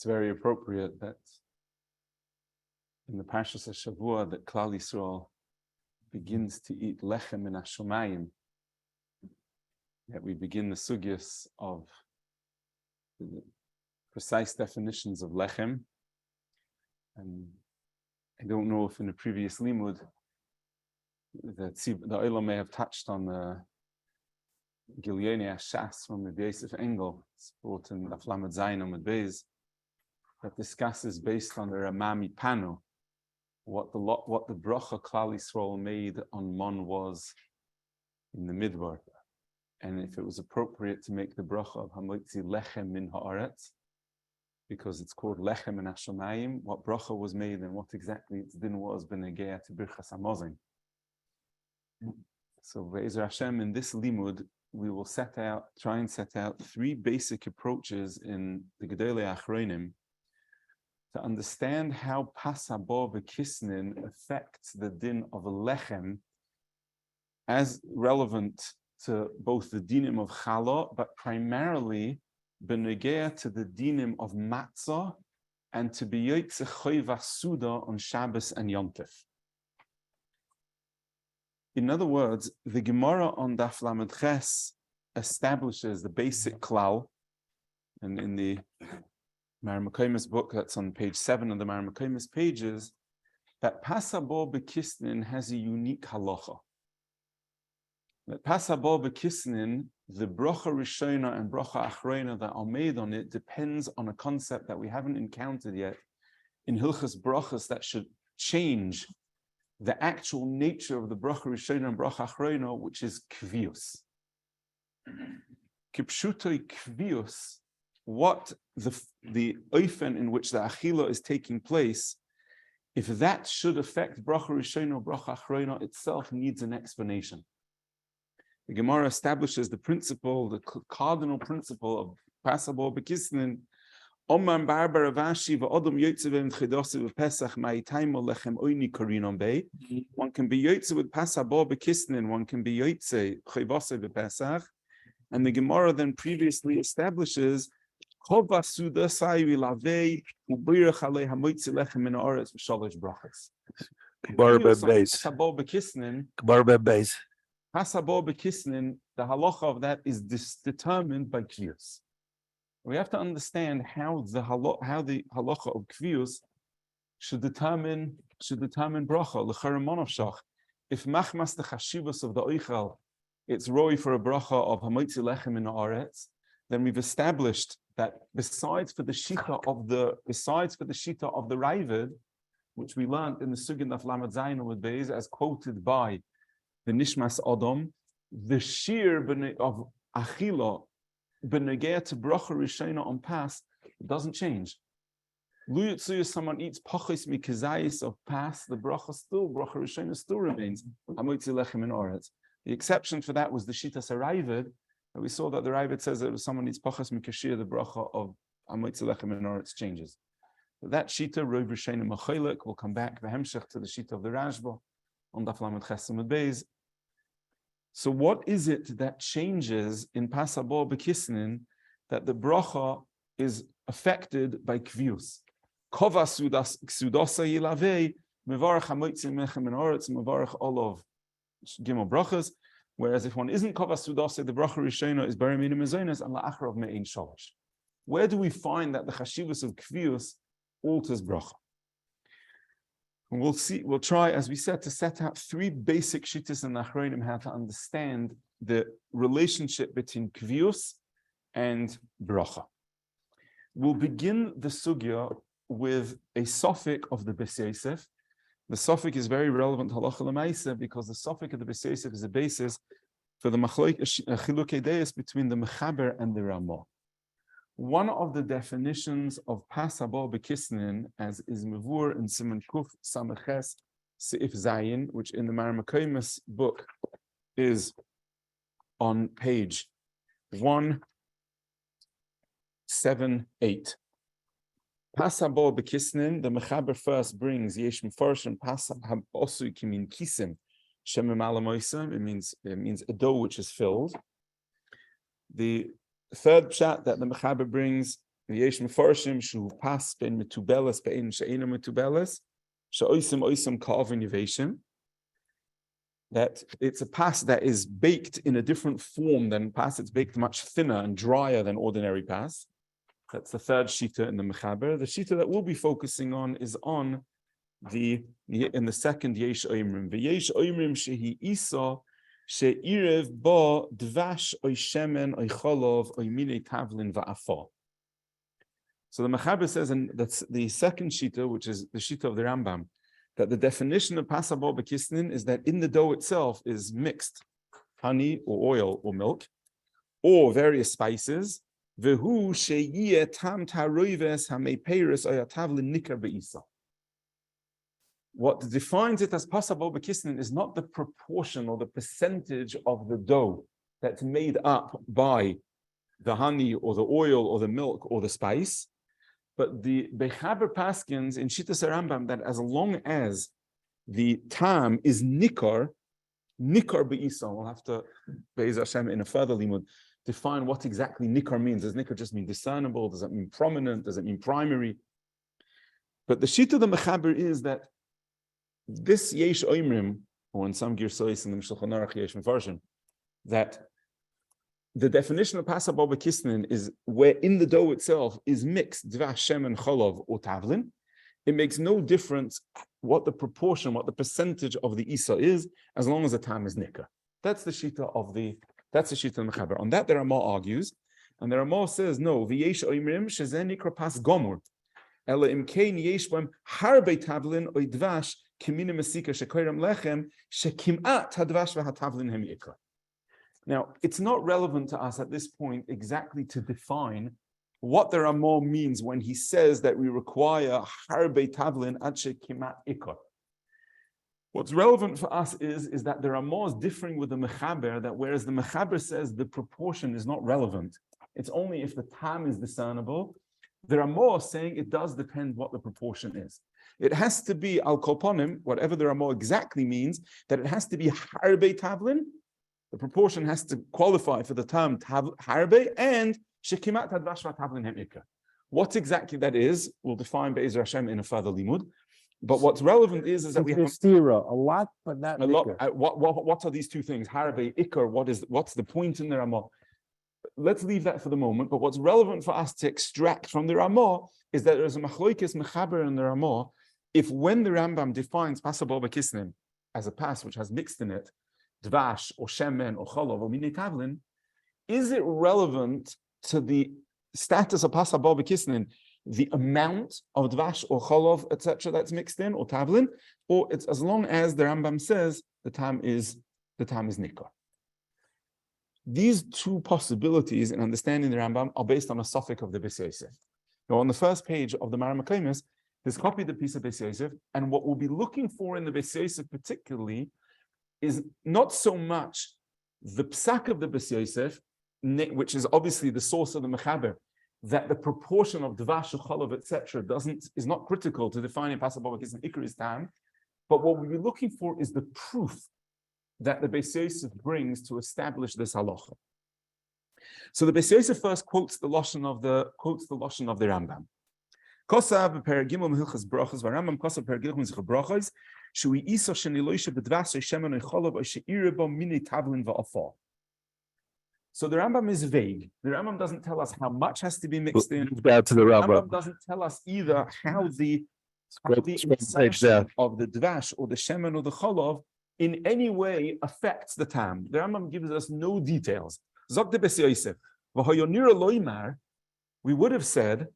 very appropriate that in the Parshas Shavua that Klal Yisrael begins to eat lechem in Hashomayim, that we begin the sugyos of the precise definitions of lechem. And I don't know if in the previous limud that the Olam may have touched on the Gilyoni Ashas from the Yosef Engel, it's brought in the Flamed Zayin Amud Beis, that discusses based on the Ramami Panu what the bracha Klal Yisrael made on Mon was in the Midbar, and if it was appropriate to make the bracha of Hamotzi Lechem min Haaretz, because it's called Lechem in Hashomayim, what bracha was made and what exactly its din was b'negea to Birchas Hamazon. So Be'ezer Hashem, in this limud, we will try and set out three basic approaches in the Gedolei Achronim to understand how passable v'kisnin affects the din of a lechem as relevant to both the dinim of challah, but primarily b'negea to the dinim of matzah and to be yotze choyva suda on Shabbos and Yom Tov. In other words, the Gemara on Daf Lamed Ches establishes the basic klal, and in the Maramakomis book that's on page 7 of the Maramakomis pages, that passable b'kisnin has a unique halacha. That passable b'kisnin, the bracha rishona and bracha achrona that are made on it depends on a concept that we haven't encountered yet in Hilchas Brachos that should change the actual nature of the bracha rishona and bracha achrona, which is kvius. Kipshutoi kvius, what the oifen in which the achila is taking place, if that should affect bracha rishona or bracha achrona itself needs an explanation. The Gemara establishes the principle, the cardinal principle of passable b'kisnin. Omam barbar avashi v'odom yotze v'chidose v'pesach ma'itaimo lechem oini korinon bei. One can be yotze with passable b'kisnin, one can be yotze chivose v'pesach. And the Gemara then previously establishes chova suda sayi lavei ubirach alei hamoitzi lechem min haaretz v'shalosh brachos. Passable b'kisnin. Passable b'kisnin, the halacha of that is determined by kviyus. We have to understand how the halacha of kviyus should determine bracha l'chara monavshach. If machmas the chashivas of the oichel, it's roi for a bracha of hamotzi lechem in haaretz, then we've established that besides for the shita of the Ravid, which we learned in the Sugin of Lamed Zayin Amud Beis, as quoted by the Nishmas Adam, the sheer of achila b'negea to bracha rishona on pas doesn't change. Lu someone eats pachos mikazayis of pas, the bracha rishona still remains. Hamotzi lechem in haaretz. The exception for that was the shitas HaRav, and we saw that the Ravid says that if someone eats pachos mikashir, the bracha of hamotzi lechem in haaretz changes. But that shita rov rishona macholik will come back v'hemshech to the shita of the Rashba on Daf Lamed Ches Amud Beis. So what is it that changes in passable b'kisnin that the bracha is affected by kvius? Kova sudasa yilavei mevarach hamoitzi mechem min haaretz mevarach olav gimel brachas. Whereas if one isn't kova sudasa, the bracha rishona is bari minim mezonos and la'achrav me'ein shalosh. Where do we find that the chashivus of kvius alters bracha? And we'll try, as we said, to set out three basic shittas in the Achronim how to understand the relationship between kvius and bracha. We'll begin the sugya with a suffix of the Beis Yosef. The suffix is very relevant to halacha l'maaseh because the suffix of the Beis Yosef is a basis for the chilukei deis between the Mechaber and the Ramah. One of the definitions of passable b'kisnin, as is mevur in Siman Kuf Sameches Seif Zayin, which in the Maramakomis book is on page 178. Passable b'kisnin, the Mechaber first brings yesh mefarshim passab osu kimin kisim shemim alamoisa. It means a dough which is filled. The third pshat that the Mechaber brings v'yesh mefarshim shu pas ben metubeles be'en she'ena metubeles she'oisim oisim ka'avin yiveshim, that it's a pas that is baked in a different form than pas. It's baked much thinner and drier than ordinary pas. That's the third shita in the mechaber. The shita that we'll be focusing on is on in the second yesh oimrim. V'yesh oimrim shehi isa she'irev ba dvash oy shemen oy cholov oy minei tavlin va'afah. So the mechaber says, and that's the second shita, which is the shita of the Rambam, that the definition of passable b'kisnin is that in the dough itself is mixed honey or oil or milk or various spices. Vehu sheyeh tam taroives hameiperis oyatavlin nikar beisa. What defines it as passable b'kisnin is not the proportion or the percentage of the dough that's made up by the honey or the oil or the milk or the spice, but the Bechaber Paskins in Shittas Rambam that as long as the tam is nikar be'isa, we'll have to, Be'ez Hashem, in a further limud, define what exactly nikar means. Does nikar just mean discernible? Does it mean prominent? Does it mean primary? But the Shita of the Mechaber is that this yesh oimrim, or in some girsois in the Shulchan Aruch yesh mefarshim, that the definition of passable b'kisnin is where in the dough itself is mixed dvash, shem, and cholov or tavlin. It makes no difference what the proportion, what the percentage of the isa is, as long as the tam is nikar. That's the shita of the mechaber. On that, the Ramah argues, and the Ramah says no. V'yesh oimrim shezen nikar pas gomur, ela imkein yesh b'em harbe tavlin oy dvash kimina mesika shekoyram lechem shekimat hadvash v'hatavlin hem yikar. Now, it's not relevant to us at this point exactly to define what the Ramah means when he says that we require harbe tavlin adshe kimat ikar. What's relevant for us is that the Ramah is differing with the Mechaber, that whereas the Mechaber says the proportion is not relevant, it's only if the tam is discernible, the Ramah is saying it does depend what the proportion is. It has to be al kolponim, whatever the Ramah exactly means, that it has to be harbe tavlin. The proportion has to qualify for the term harbe and shekimat hadvash v'tavlin hem ikar. What exactly that is, we'll define Be'ezer Hashem in a further limud. But what's relevant is that we have a lot, but not a lot. What are these two things? Harbe, ikar. What's the point in the Ramah? Let's leave that for the moment. But what's relevant for us to extract from the Ramah is that there's a machloikis mechaber in the Ramah. If when the Rambam defines passable b'kisnin as a pas which has mixed in it dvash or shemen or cholov or minei tavlin, is it relevant to the status of passable b'kisnin, the amount of dvash or cholov, etc., that's mixed in, or tavlin, or it's as long as the Rambam says the tam is nikar? These two possibilities in understanding the Rambam are based on a suffix of the Beis Yosef. Now, on the first page of the Maram HaKomis, there's copied the piece of Beis Yosef, and what we'll be looking for in the Beis Yosef particularly is not so much the psak of the Beis Yosef, which is obviously the source of the mechaber, that the proportion of dvash, cholov, etc., is not critical to defining passable b'kisnin ikar is tam, but what we'll be looking for is the proof that the Beis Yosef brings to establish this halacha. So the Beis Yosef first quotes the lashon of the Rambam. Kosav per gimel mehilchas brachos, Rambam kosav per gimel mehilchas brachos, shui isa sheniloisha bedvas shemen cholov she'ireba minei tavlin va'afah. So the Rambam is vague. The Rambam doesn't tell us how much has to be mixed in. Back to the Rambam doesn't tell us either how the insertion of the dvash or the shemen or the cholov in any way affects the tam. The Rambam gives us no details. Zok de Beis Yosef, v'hoyonira loymar, we would have said,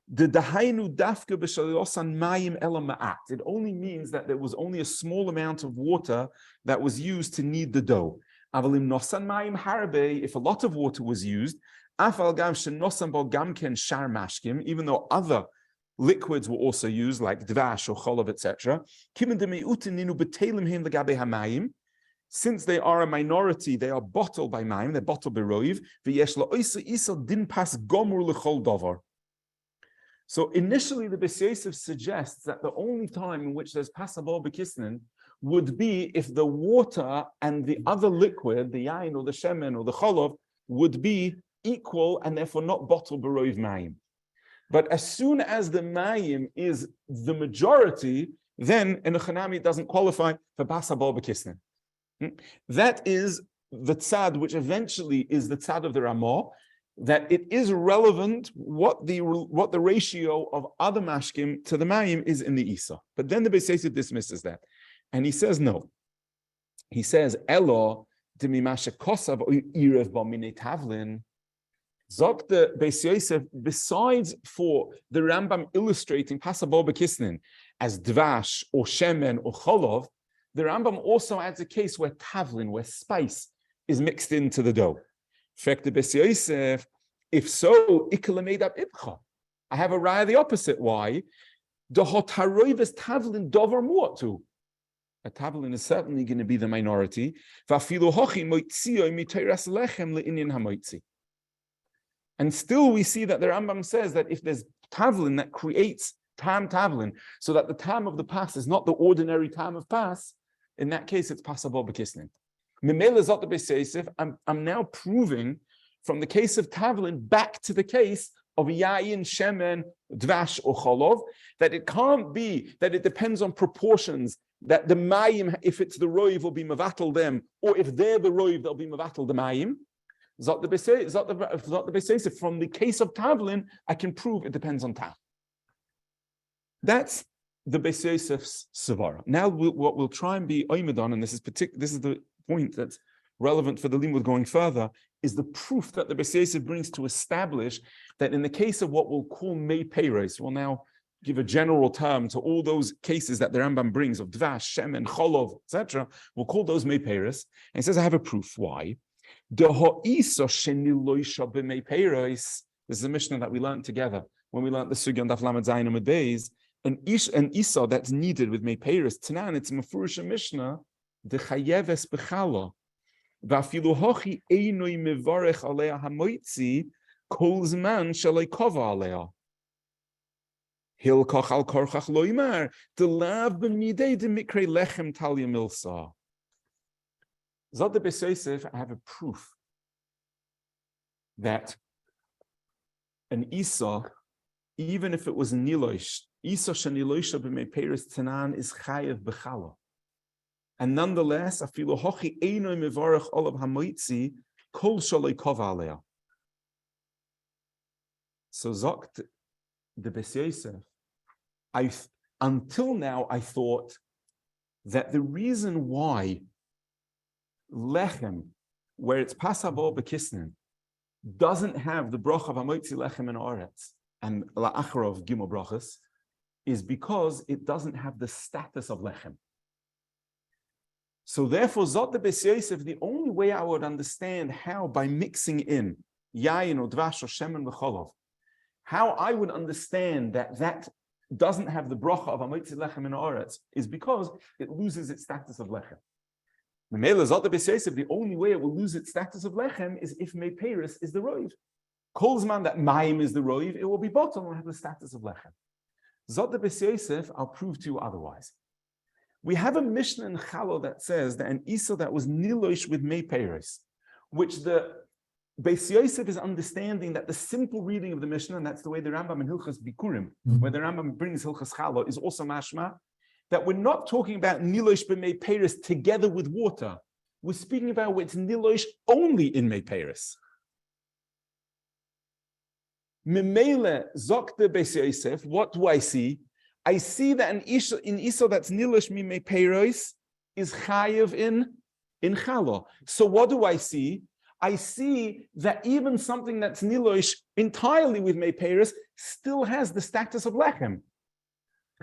the dahainu dafka b'shalosan mayim ela ma'at. It only means that there was only a small amount of water that was used to knead the dough. Avalim nosan mayim harbe, if a lot of water was used, afal gam shenosan bo gamken shar mashkim, even though other liquids were also used, like dvash or cholov, etc. Kimin de meutin ninu betelim him legabe hamayim. Since they are a minority, they are bottled by mayim, they're bottled by roiv. V'yesh la'oisa isa din pas gomur l'chol davar. So initially, the Beis Yosef suggests that the only time in which there's passable b'kisnin would be if the water and the other liquid, the yain or the shemen or the cholov, would be equal and therefore not bottled b'roiv mayim. But as soon as the mayim is the majority, then in a chanami it doesn't qualify for passable b'kisnin. That is the tzad which eventually is the tzad of the Ramah, that it is relevant what the ratio of other mashkim to the mayim is in the Isa. But then the Beis Yosef dismisses that. And he says no. He says, Elo demimashe kosav irev b'minei tavlin. Zok the Beis Yosef, besides for the Rambam illustrating passable b'kisnin as dvash or shemen or cholov, the Rambam also adds a case where tavlin, where spice, is mixed into the dough. In fact, the Beis Yosef, if so, ikla made up ibcha. I have a raya the opposite. Why? The hotaroives tavlin dover muatu. A tavlin is certainly going to be the minority. And still we see that the Rambam says that if there's tavlin that creates tavlin, so that the tam of the pas is not the ordinary tam of pas, in that case it's passable b'kisnin. I'm now proving from the case of tavlin back to the case of yayin, shemen, dvash, or cholov, that it can't be that it depends on proportions, that the mayim, if it's the roiv, will be mevatel them, or if they're the roiv, they'll be mevatel the mayim. From the case of tavlin, I can prove it depends on tav. That's the Beis Yosef's svara. Now what we'll try and be oimed on, and this is the point that's relevant for the limud going further, is the proof that the Beis Yosef brings to establish that in the case of what we'll call mei peiros, we'll now give a general term to all those cases that the Rambam brings of dvash, shemen, cholov, etc. We'll call those mei peiros. And he says, I have a proof. Why? This is a Mishnah that we learned together when we learned the sugya on Daf Lamed Zayin Amud Beis. An isa that's needed with mei peiros, Tanan, it's mafurish Mishnah, the chayeves bechala, va'afilu hochi einoi mevarech alea hamoitzi, kol zman shalei kova alea. Hilkoch al korchach loimar, the lav b'midei de mikre lechem talia milsa. Zod the Beis Yosef, I have a proof that an isa, even if it was nilosh, isa sheniloisha b'mei peiros tanan is chayev bechala. And nonetheless, afilu hochi einoi mevarech olav hamoitzi, kol shalei kova alea. So zokt the Beis Yosef, until now I thought that the reason why lechem, where it's passable b'kisnin, doesn't have the bracha of hamoitzi lechem in oretz and HaRav gimel brachos, is because it doesn't have the status of lechem. So therefore, zot the Beis Yosef, the only way I would understand how, by mixing in yayin or dvash or shemen v'cholov, how I would understand that doesn't have the bracha of hamoitzi lechem in oretz, is because it loses its status of lechem. The only way it will lose its status of lechem is if mei peiros is the roiv. Kol zman that mayim is the roiv, it will be bottom and have the status of lechem. Zot the Beis Yosef, I'll prove to you otherwise. We have a Mishnah in Chalo that says that an isa that was nilosh with mei peiros, which the Beis Yosef is understanding that the simple reading of the Mishnah, and that's the way the Rambam in Hilchas Bikurim, where the Rambam brings Hilchas Chalo, is also mashma, that we're not talking about nilosh b'mei peiros together with water. We're speaking about what's nilosh only in mei peiros. Memele zokte Beis Yosef, what do I see? I see that an isa that's nilosh mei peiros is chayev in chalo. So what do I see? I see that even something that's nilosh entirely with mei peiros still has the status of lechem.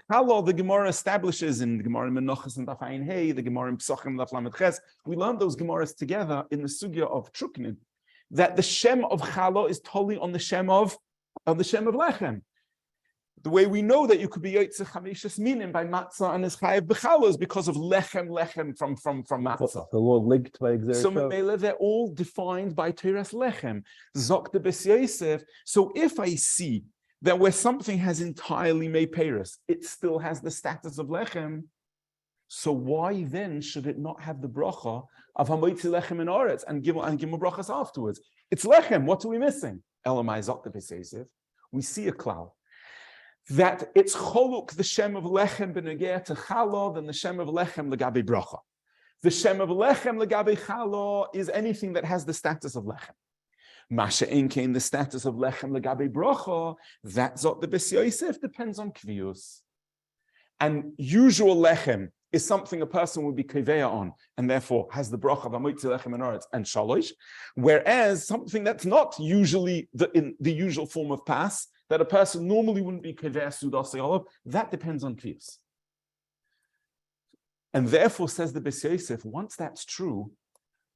Chalo, the Gemara establishes in the Gemara Menachos and Daf Ayin Hey, the Gemara in Pesachim Daf Lamed Ches. We learned those Gemaras together in the sugya of Truknin, that the shem of Chalo is totally on the shem of lechem. The way we know that you could be yotzei chamishas minim by matzah and is chayev b'chalo is because of lechem from matzah. The Lord linked by exertion. So Mele, they're all defined by Teras lechem. Zok the Beis Yosef. So if I see that where something has entirely mei peiros, it still has the status of lechem, so why then should it not have the bracha of hamoitzi lechem in oretz and give brachas afterwards? It's lechem. What are we missing? Elamai zok the Beis Yosef. We see a klal that it's choluk the shem of lechem benegeh to chalo than the shem of lechem legabe bracha. The shem of lechem legabe chalo is anything that has the status of lechem. Masha inkein the status of lechem legabe bracha, that's what the Bes Yosef depends on kvius. And usual lechem is something a person would be kaveya on, and therefore has the bracha of amoitzi lechem and oretz and shalosh. Whereas something that's not usually in the usual form of pas, that a person normally wouldn't be kaveya sudas olav, that depends on kvius. And therefore, says the Bes Yosef, once that's true,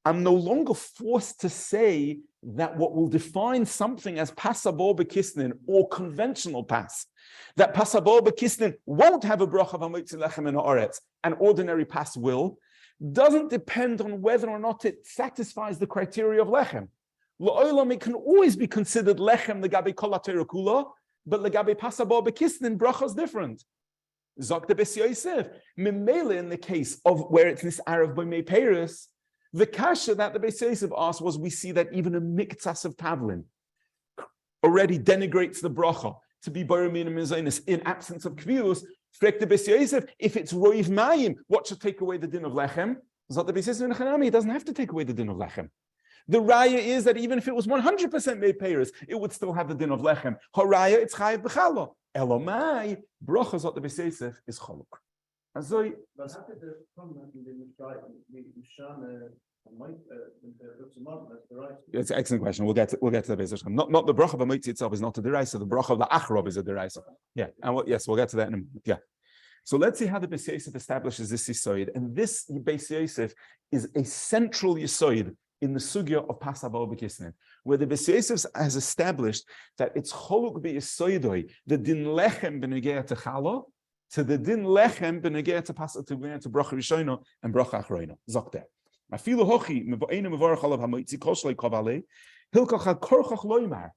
I'm no longer forced to say that what will define something as passable bekisnin or conventional pass, that passable bekisnin won't have a bracha of amoitzi lechem and oretz, an ordinary pass will, doesn't depend on whether or not it satisfies the criteria of lechem. La'olam, it can always be considered lechem legabe kol ha'torah kula, but legabe passable bekisnin bracha is different. Zok the Bes Yosef, memele in the case of where it's this Arav b'mei Paris, the kasha that the Bes Yosef asked was, we see that even a miktsas of tavlin already denigrates the bracha to be baramin and mizaynus in absence of kvius. Frek the Bes Yosef, if it's roiv mayim, what should take away the din of lechem? Zot the Bes Yosef in Chanami, it doesn't have to take away the din of lechem. The raya is that even if it was 100% made payers, it would still have the din of lechem. HaRaya, it's chayiv b'chalo. Elomai, bracha zot the Bes Yosef is choluk. Azoi. It's an excellent question. We'll get to the basic. Not the bracha b'moitzi itself is not a deraisa. The bracha of the HaRav is a deraisa. Yeah, and yes, we'll get to that in a minute. Yeah. So let's see how the Bes Yosef establishes this yisoid, and this Bes Yosef is a central yisoid in the sugya of passable bekisnin, where the Bes Yosef has established that it's choluk beyisoidoi, the din lechem benegeh to chalo, to the din lechem benegeh to bracha rishono and bracha achroino. Zokter. Afilu hochi mevoinu mevorach olav hamoitzi koshlei kavale hilkach had korchach loymar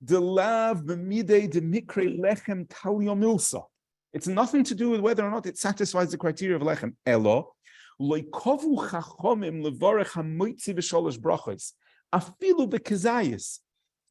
de lav b'midei de mikre lechem talio milsa. It's nothing to do with whether or not it satisfies the criteria of lechem. Elo loikovu chachomim levorach hamoitzi v'sholosh brachos afilu b'kezayis.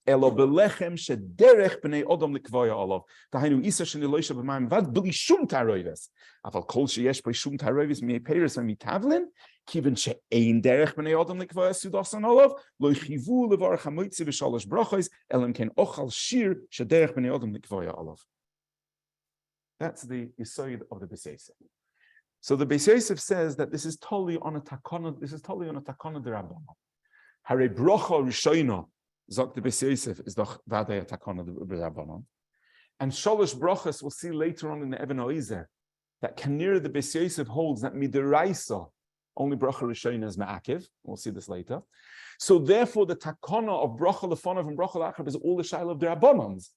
Elo belechem shederech b'nei odom likvoya olav. Tahainu isa sheniloisha b'mayim vad b'li shum taroives. Aval kol sheyesh b'li shum taroives mi'ei peiros v'mitavlin. Kiven she'ein derech b'nei odom likvoya sudasan olav. Lo yichivu levorach hamoitzi v'sholosh brachos elam ken ochal shir shederech b'nei odom likvoya olav. That's the yisoid of the Bes Yosef. So the Bes Yosef says that this is totally on a takana. This is totally on a takana d'Rambam. HaRav rishono zok the Bes Yosef is doch vadei takana d'Rambam. And sholosh brachos we'll see later on in the Even Oizer that kanir the Bes Yosef holds that midiraisa only bracha rishono is ma'akiv. We'll see this later. So therefore the takana of bracha lefonav and bracha la'achav is all the shaila of the Rabbanans.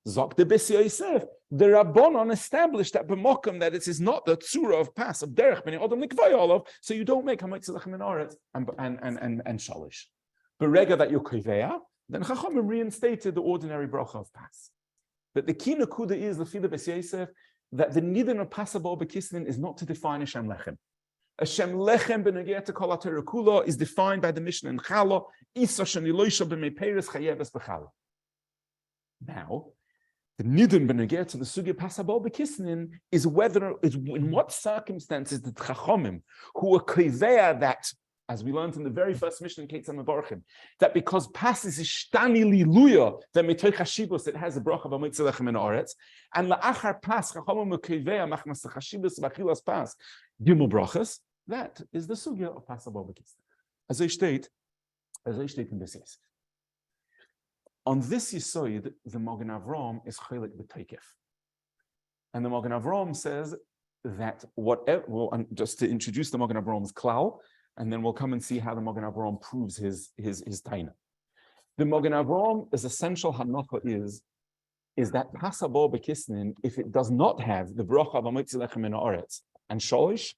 Zok the Bes Yosef, the Rabbanon established that b'mokum that it is not the tzura of pas of derech b'nei odom nikvay olav, so you don't make hamoitzi lechem and oretz and shalish. Berega that you're kiveya, then Chachamim reinstated the ordinary bracha of pas. But the key nakuda is the fila Bes Yosef that the nidin of passable bekisnin is not to define Hashem lechem. Hashem lechem b'negeh to kol ha'torah kula is defined by the Mishnah in Chala, isa sheniloisha b'mei peiros chayeves b'chala. Now, the nidin b'negeh to the sugya passable bekisnin is whether is in what circumstances the Chachamim who are kivea that, as we learned in the very first Mishnah in Ketzam Mevarchim, that because pas is ishtani liluya, that mitoich hashibus it has a bracha of amoitzi lechem and oretz, and la'achar pas Chachamim kivea machmas hashibus v'achilas pas gimel brachas. That is the sugya of passable bekisnin. As I state in Bes Yosef. On this yisoid, the Magen Avram is chaylik b'teikef. And the Magen Avram says that whatever, well, just to introduce the Magen Avram's klal, and then we'll come and see how the Magen Avram proves his taina. The Magen Avram's essential hanacha is that passable bekisnin, if it does not have the bracha of amoitzi lechem and oretz and sholish,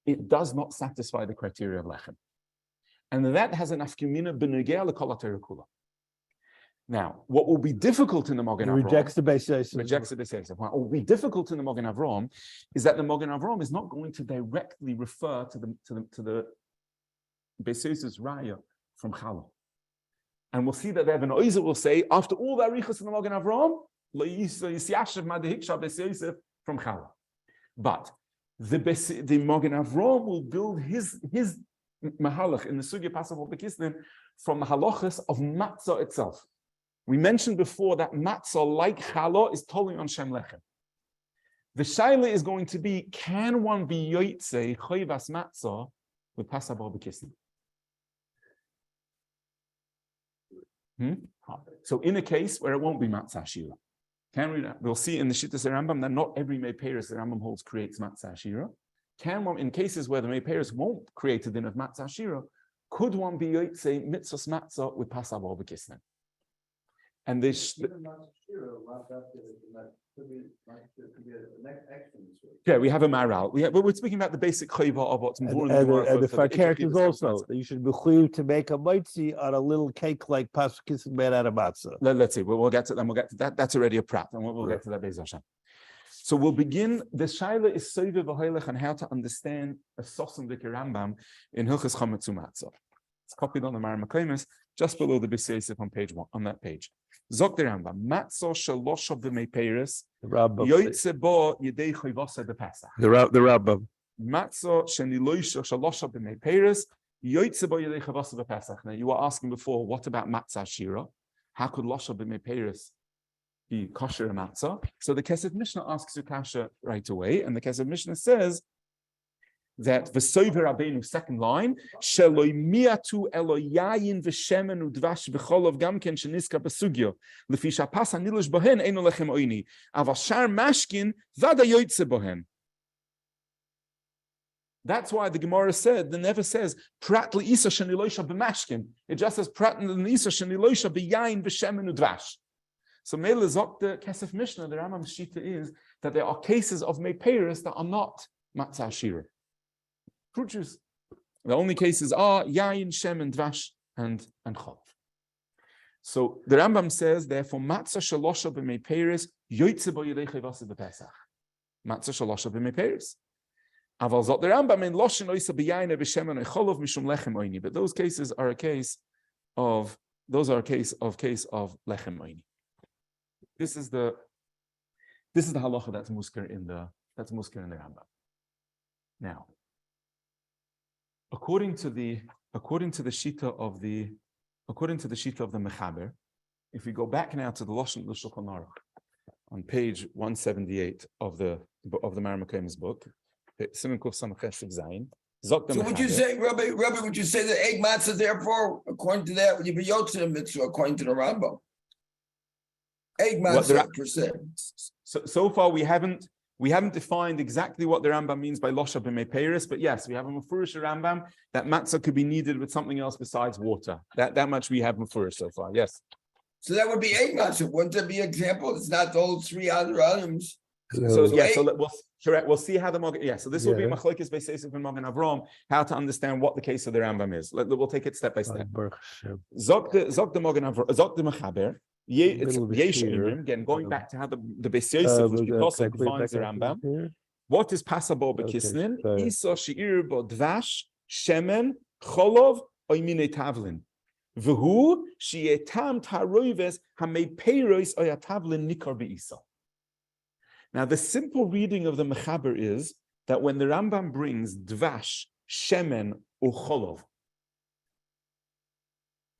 it does not satisfy the criteria of lechem. And that has an afkimina b'negeh l'kol ha'torah kula. Now, what will be difficult in the Magen Avram rejects the Bes Yosef. What will be difficult in the Magen Avram is that the Magen Avram is not going to directly refer to the Bes Yosef's raya from Chala. And we'll see that the Even Oizer will say, after all the arichos in the Magen Avram, from challah. But the Magen Avraham will build his mahalach in the sugya passable bekisnin from the halachas of matzah itself. We mentioned before that matzah, like challah, is totally on shem lechem. The shaila is going to be: can one be yotzei choivas matzah with passable bekisnin? So in a case where it won't be matzah shira, we'll see in the Shittas Rambam that not every meiperes the Rambam holds creates matzah shira. Can one, in cases where the meiperes won't create a din of matzah shira, could one be yotzei mitzvos matzah with passable bekisnin? And this, yeah, we have a maral. But we're speaking about the basic chayva of what's more. And the characters also, you should be chuv to make a mitzi on a little cake like pasukis made out of matzah. Let's see. We'll get to that. We'll get to that. That's already a prat, and we'll get to that Be'ez Hashem. So we'll begin. The shaila is soiva v'hoylech on how to understand a sosim d'ke Rambam in Hilchos Chametz U'Matzah. It's copied on the Maramakomis, just below the B'Seisif on page 1, on that page. Zok the Rambam, matzah shalosha b'meiperes, yoytze bo yedei choivasa b'pesach. The Rambam. Matzah sheniloisha shalosha b'meiperes, yoytze bo yedei choivasa b'pesach. Now you were asking before, what about matzah shira? How could losha b'meiperes be kosher matzah? So the Kesef Mishnah asks you kasha right away, and the Kesef Mishnah says that v'soiver Rabbeinu, second line, sheloi miatu elo yayin v'shemen udvash b'cholov gamken sheniska b'sugyo lefi shapas hanilush bohen eino lechem oini aval shar mashkin vada yoytze bohen. That's why the Gemara said, the never says prat le'isa sheniloisha b'mashkin. It just says prat le'isa sheniloisha b'yayin v'shemen udvash. So Mele Zok the Kesef Mishnah, the Rambam Shita is that there are cases of meiperes that are not matzah shira. Fruit juice. The only cases are yayin, shem, and dvash, and chalav. So the Rambam says, therefore, matzah shalosha b'meiperes yoytze bo yedei chayvasa b'pesach. Matzah shalosha b'meiperes. Aval zot the Rambam in loshen oisa b'yayin b'shem and chalav mishum lechem oini. But those cases are a case of lechem oini. This is the halacha that's musker in the Rambam. Now, according to the shita of the Mechaber, if we go back now to the Lashon L'Shulchan Aruch on page 178 of the Maramakomis book, Siman Kuf Samach Chesed Zayin. So would you say, Rabbi, would you say that egg matzah, therefore, according to that, would you be yotzei mitzvah according to the Rambam? Egg matzah per se. So far we haven't defined exactly what the Rambam means by losha b'meiperes, but yes, we have a mefurish Rambam that matzah could be kneaded with something else besides water. That much we have mefurish so far. Yes. So that would be egg matzah. Wouldn't that be an example? It's not those three other items. So we'll see how the Magen. Yeah. So this will be machlokes Be'Seisif and Magen Avraham, how to understand what the case of the Rambam is. We'll take it step by step. Zok the Magen Avraham, Zok the Mechaber. Again, going back to how the Beis Yosef, which also defines the Rambam. What is passable bekisnin? Isa she'ir bo dvash, shemen, cholov, oimine tavlin. V'hu she'etam taroives hameiperos oyatavlin nikar be'isa. Now, the simple reading of the Mechaber is that when the Rambam brings dvash, shemen, or cholov,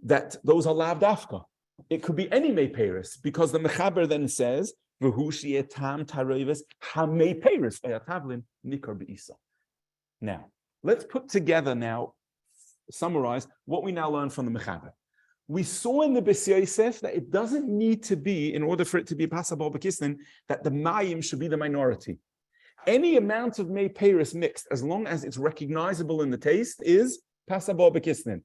that those are lav dafka. It could be any meiperes, because the Mechaber then says, "V'hu she'etam taroives hameiperes oyatavlin nikar be'isa." Now, let's put together summarize what we now learn from the Mechaber. We saw in the Beis Yosef that it doesn't need to be, in order for it to be passable bekisnin, that the mayim should be the minority. Any amount of meiperes mixed, as long as it's recognizable in the taste, is passable bekisnin.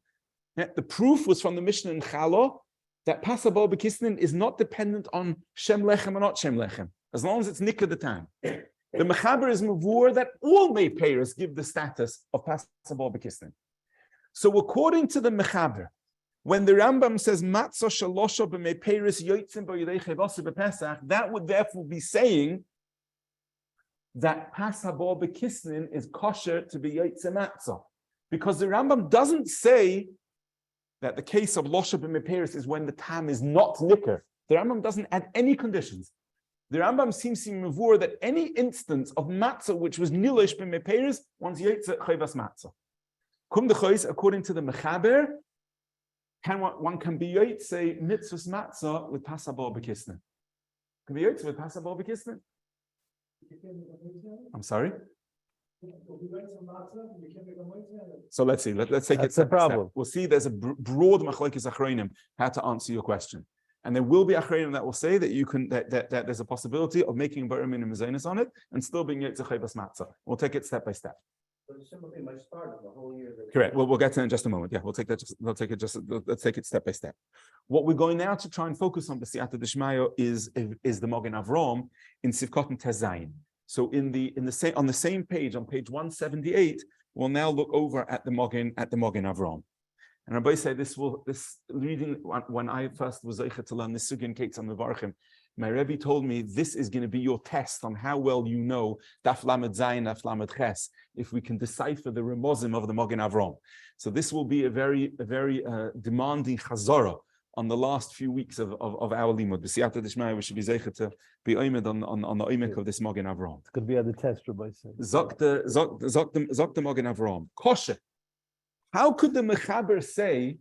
The proof was from the Mishnah in Challah, that passable bekisnin is not dependent on shem lechem or not shem lechem, as long as it's nikah the time. The Mechaber is mavur that all meiperes give the status of passable bekisnin. So according to the Mechaber, when the Rambam says matzah shalosha b'meiperes yotzim b'yedei chayvasa b'pesach, that would therefore be saying that passable bekisnin is kosher to be yotzim matzah, because the Rambam doesn't say that the case of losha b'meiperes is when the tam is not nicker. The Rambam doesn't add any conditions. The Rambam seems to mavur that any instance of matzah which was nilish b'mepeiros, one's yotze chayvas matzah. Kum dechois, according to the Mechaber, one can be yotze mitzvahs matzah with passable b'kisnin. Can be yotze with passable b'kisnin. I'm sorry. So let's see. Let's take That's it. the problem. We'll see. There's a broad machlokes achronim how to answer your question. And there will be achronim that will say that you can that there's a possibility of making bar minim mezainis on it and still being yotze chayvas matzah. We'll take it step by step. But the simple thing might start the whole year. Correct. We'll get to it in just a moment. Yeah, let's take it step by step. What we're going now to try and focus on b'siyata d'shmayo is the Mogen Avram in Sivkot and Tezayin. So on the same page, on page 178, we'll now look over at the Mogen Avram. And Rabbi said this reading when I first was zeicha to learn this sugya Kates on the Varchim, my Rebbe told me this is going to be your test on how well you know Daf Lamed Zayin, Daf Lamed Ches, if we can decipher the remozim of the Mogen Avram. So this will be a very demanding chazorah on the last few weeks of our limud. B'siyata d'shmaya, we should be zeicha to be oimed on the oimek of this Mogen Avram. It could be on the test, Rabbi said. Zok the Mogen Avram. Kosher. How could the Mechaber say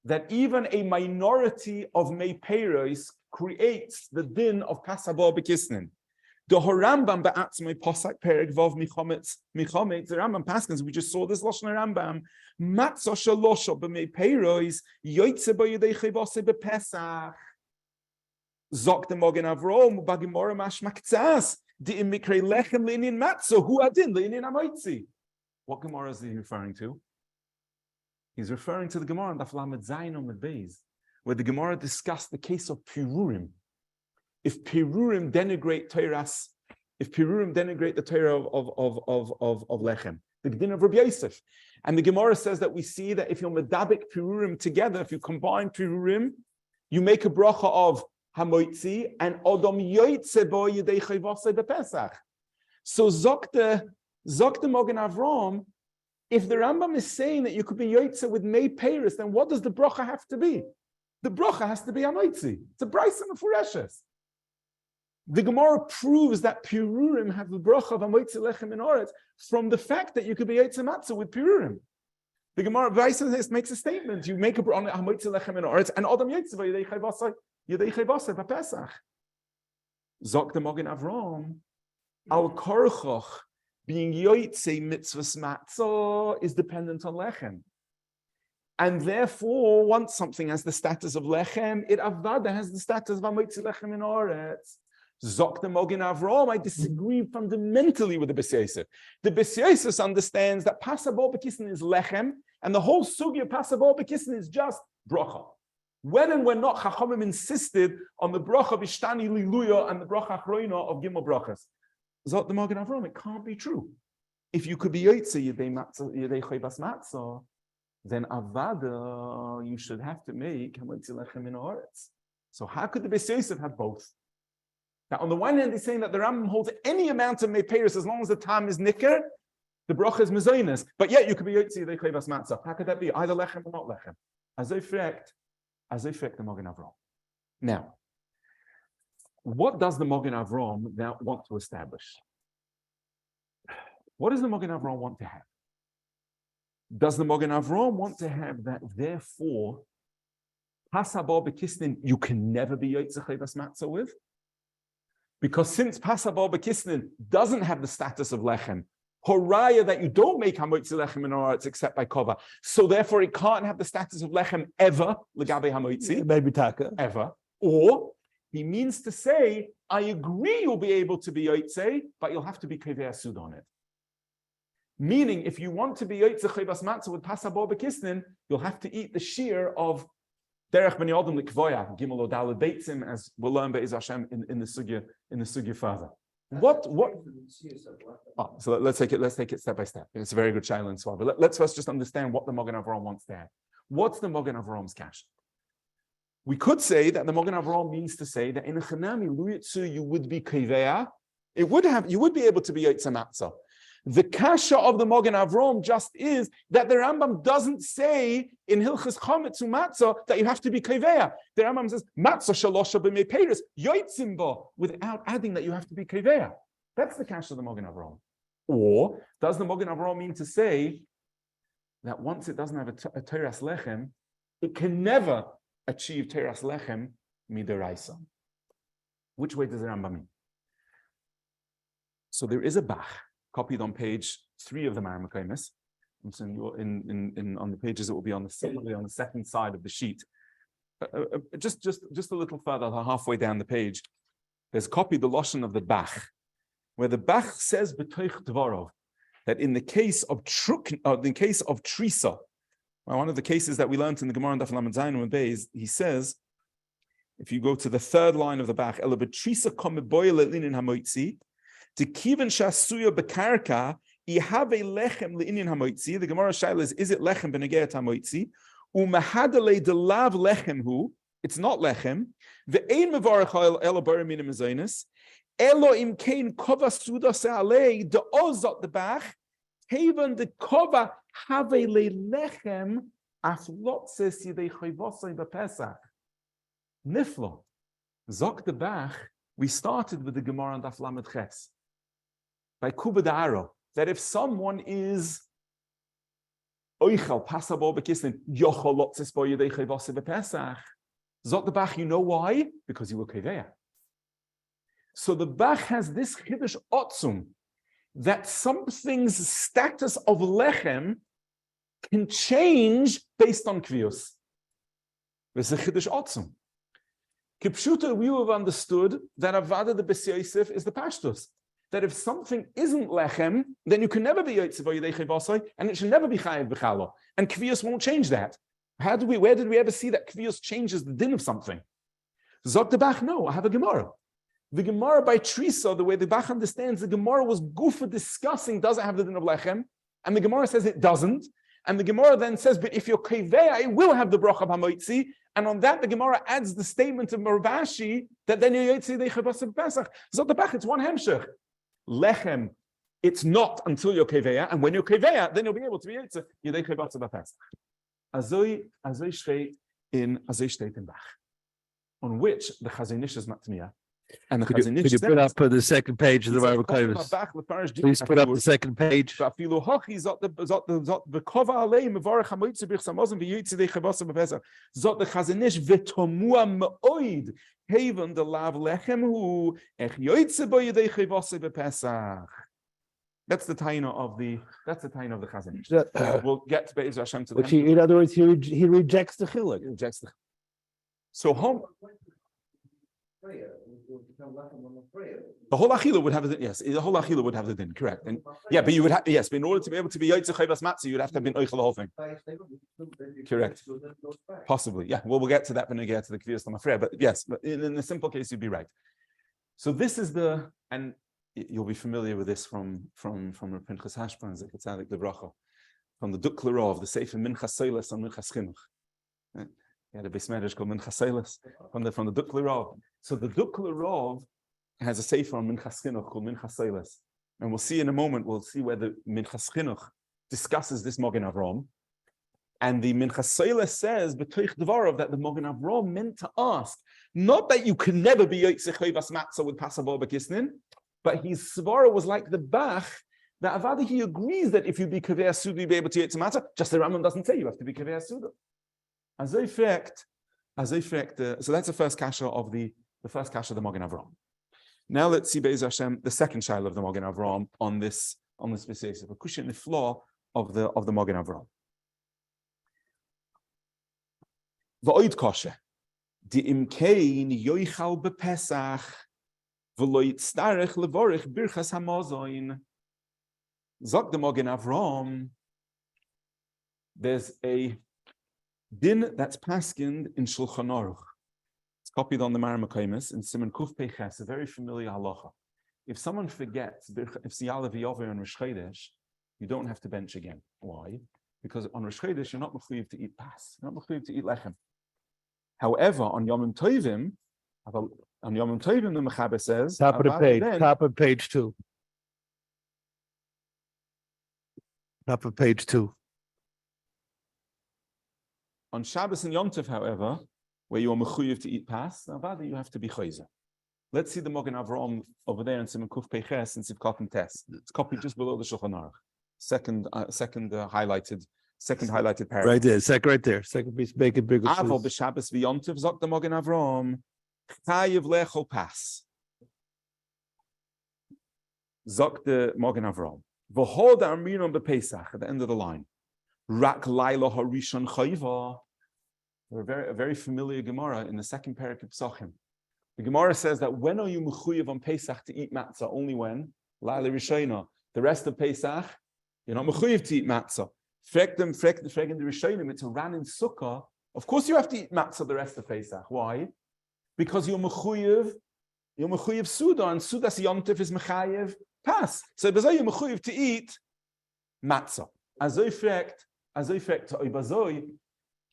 that even a minority of meiperos creates the din of passable b'kisnin? The HaRambam be'atzmei posak perek vav michometz. The Rambam paskins, we just saw this lashon Rambam. Matzah shalosha b'meiperos yoytze b'yedei chayvase b'pesach. Zok the Mogen Avram b'gemora mashmaktzas di imikrei lechem leinin matzah hu adin leinin amoitzi. What Gemara is he referring to? He's referring to the Gemara in Daf Lamed Zayin Amud Beis, where the Gemara discussed the case of Pirurim. If Pirurim denigrate the Torah of Lechem, the din of Rabbi Yosef, and the Gemara says that we see that if you medabik Pirurim together, if you combine Pirurim, you make a bracha of Hamoitzi and Odom Yoitze Bo Yedei Chayvase BePesach. So Zok the Mogen Avram. If the Rambam is saying that you could be Yoitze with Mei Peiros, then what does the bracha have to be? The bracha has to be Hamoitzi. It's a Bryce and a Fureshes. The Gemara proves that Pirurim have the bracha of Hamoitzi Lechem in Oretz from the fact that you could be Yoitze Matzah with Pirurim. The Gemara makes a statement. You make a bracha on Hamoitzi Lechem in Oretz and Adam Yoitze Yedei Chayvase B'Pesach. Zok the Mogen Avram al Korchoch being yoytze mitzvahs matzah is dependent on lechem. And therefore, once something has the status of lechem, it avada has the status of amoitzi lechem in oretz. Zok the Mogen Avram, I disagree fundamentally with the B'Siyosef. The B'Siyosef understands that passable b'kisnin is lechem, and the whole sugya passable b'kisnin is just bracha. When and when not, Chachamim insisted on the bracha b'shtani liluya and the bracha achroina of gimel brachas. Zot the Mogen Avram, it can't be true. If you could be yotze yedei chayvas matzah, then avada you should have to make hamoitzi lechem in haaretz. So how could the B'Siyosef have both? Now, on the one hand, he's saying that the Rambam holds any amount of meiperos as long as the time is nicker, the bracha is mezainis. But yet you could be yotze yedei chayvas matzah. How could that be? Either lechem or not lechem. As I frect the Mogen Avram. Now, what does the Mogen Avram now want to establish? What does the Mogen Avram want to have? Does the Mogen Avram want to have that, therefore, passable b'kisnin, you can never be yotze chayvas matzah with? Because since passable b'kisnin doesn't have the status of lechem, horaya that you don't make hamoitzi lechem in oretz except by kova, so therefore it can't have the status of lechem ever, legabe hamoitzi, maybe taka, ever, or he means to say, I agree you'll be able to be yotze, but you'll have to be kevei asud on it. Meaning, if you want to be yotze chayvas matzah with passable b'kisnin, you'll have to eat the shear of derech b'nei adam l'kvoya, gimel o daled beitzim, as we'll learn be'ez Hashem in the sugya further. What? Oh, so let's take it step by step. It's a very good shaila and swab. But let's first just understand what the Mogen Avram wants to have. What's the Mogen Avram's cash? We could say that the Mogen Avram means to say that in a chanami luyitzu you would be kevea. You would be able to be yotze matzah. The kasha of the Mogen Avram just is that the Rambam doesn't say in Hilchas Chometz Umatzah that you have to be kaveya. The Rambam says matzah shalosha b'mei peiros yotzim bo, without adding that you have to be kaveya. That's the kasha of the Mogen Avram. Or does the Mogen Avram mean to say that once it doesn't have a teras lechem, it can never achieve teras lechem midaraisa? Which way does the Rambam mean? So there is a bach copied on page 3 of the Maram Kaimis. On the pages it will be on the second side of the sheet. Just a little further, halfway down the page, there's copied the lashon of the bach, where the bach says b'toich dvarov that in the case of trisa, one of the cases that we learned in the Gemara and Daf Lamed Zayin and Beis, he says, if you go to the third line of the bach, ela b'trisa komeboyle linin hamoitzi. To kiven shasuya bekarka, ihave lechem leinin hamoitzi. The Gemara shaila is it lechem benegeat hamoitzi? Umahadale delav lechem hu. It's not lechem. Ve'ein mevarach ela bar minim mezainis. Elo im kein kova suda sealei de ozot the bach. Haven the kova have le lechem aflotses yidei chayvosay bepesach. Niflo. Zok the bach. We started with the Gemara and Daf Lamed Ches. By Kubadaro, that if someone is oichel passable bekisnin yochol lotzis bo yedei chayvose bepesach, zot the bach, you know why? Because he will kaveya. So the bach has this chiddush otzum that something's status of lechem can change based on kviyus. There's a chiddush otzum. Kipshuta, we have understood that avada the B'si Yosef is the pashtus. That if something isn't lechem, then you can never be yotzev yidei chayvosai, and it should never be chayev b'chalo. And kviyus won't change that. Where did we ever see that kviyus changes the din of something? Zog the Bach, no, I have a Gemara. The Gemara by Trisa, the way the Bach understands, the Gemara was gufa discussing, does it have the din of lechem? And the Gemara says it doesn't. And the Gemara then says, but if you're kaveya, it will have the bracha of hamoitzi. And on that, the Gemara adds the statement of Mervashi that then you're yotzi yidei chayvosai b'pesach. Zog the Bach, it's one hemshech. Lechem, it's not until you're keveya, and when you're keveya, then you'll be able to be yotze yidei chayvosai b'pesach. Azoi steht in Bach, on which the Chazon Ish is matmiya, and the Chazon Ish could you put up the second page of the Bible? Please put up the second page. So the Chazon Ish v'tomua me'oid. Haven the lav lechem hu ech yoytze bo yedei chayvosai bepesach. That's the taina of the Chazon Ish. We'll get to Be'ez Hashem to the. Which in other words, he rejects the chiluk. He rejects the. So the whole achila would have the yes. The whole achila would have the din, correct? And yeah, but you would have yes. But in order to be able to be yotze chayvas matzah, you'd have to have been oichel the whole thing. Correct. Possibly, yeah. Well, we'll get to that when we get to the kviyas lamafreya. But yes, but in the simple case, you'd be right. So this is and you'll be familiar with this from Rav Pinchas Hashbon, Zekatzadik the Bracha, from the Duk L'Rov, the Sefer Minchas Soiles on Minchas Chinuch. Yeah, the Beis Medrash called Minchas Soiles from the Duk L'Rov. So the Duk L'Rov has a Sefer on Minchas Chinuch called Minchas Soiles, and we'll see in a moment. We'll see where the Minchas Chinuch discusses this Mogen Avram, and the Minchas Soiles says b'toich dvarov that the Mogen Avram meant to ask not that you can never be yotze chayvas matzah with passable bekisnin, but his svara was like the Bach, that avada he agrees that if you be kaveya suda, you'll be able to yotze matzah. Just the Rambam doesn't say you have to be kaveya suda. As a fact, so that's the first kasha of the first kasha of the Mogen Avram. Now let's see Be'ez Hashem the second shaila of the Mogen Avram on this basis, a kusha nifla of the Mogen Avram. V'oid kasha di imkein yoichal bepesach v'lo yitztarech levorich birchas hamozoin. Zok the Mogen Avram, there's a din that's paskined in Shulchan Aruch. It's copied on the Maram Kaimis in Siman Kuf Peches, a very familiar halacha. If someone forgets, if Siyala v'Yover on Rosh Chodesh, you don't have to bench again. Why? Because on Rosh Chodesh, you're not mechuyev to eat pas. You're not mechuyev to eat lechem. However, on Yomim Tovim, the Mechaber says, top of page 2. Top of page 2. On Shabbos and Yom Tov, however, where you are mechuyev to eat pas, now that you have to be chayzer. Let's see the Mogen Avraham over there in Simon Kuf Peiches and Sivkot and Tes. It's copied just below the Shulchan Aruch. Second highlighted paragraph. Right there, right there. Second piece, make it bigger. Aval b'Shabbos v'Yom Tov zok the Mogen Avraham chayev lechol pas. Zok the Mogen Avraham v'hod ha'aminon b'Pesach at the end of the line. Rak laila harishon chayva. A very familiar Gemara in the second parak of Pesachim. The Gemara says that when are you mechuyev on Pesach to eat matzah? Only when? Laila Rishayna. The rest of Pesach, you're not mechuyev to eat matzah. Frek the Rishaynim, it's a ran in Sukkah. Of course you have to eat matzah the rest of Pesach. Why? Because you're mechuyev Suda, and Sudas Yom Tov is mechayev pas. So you're mechuyev to eat matzah. Azoi frekt to Oibazoi,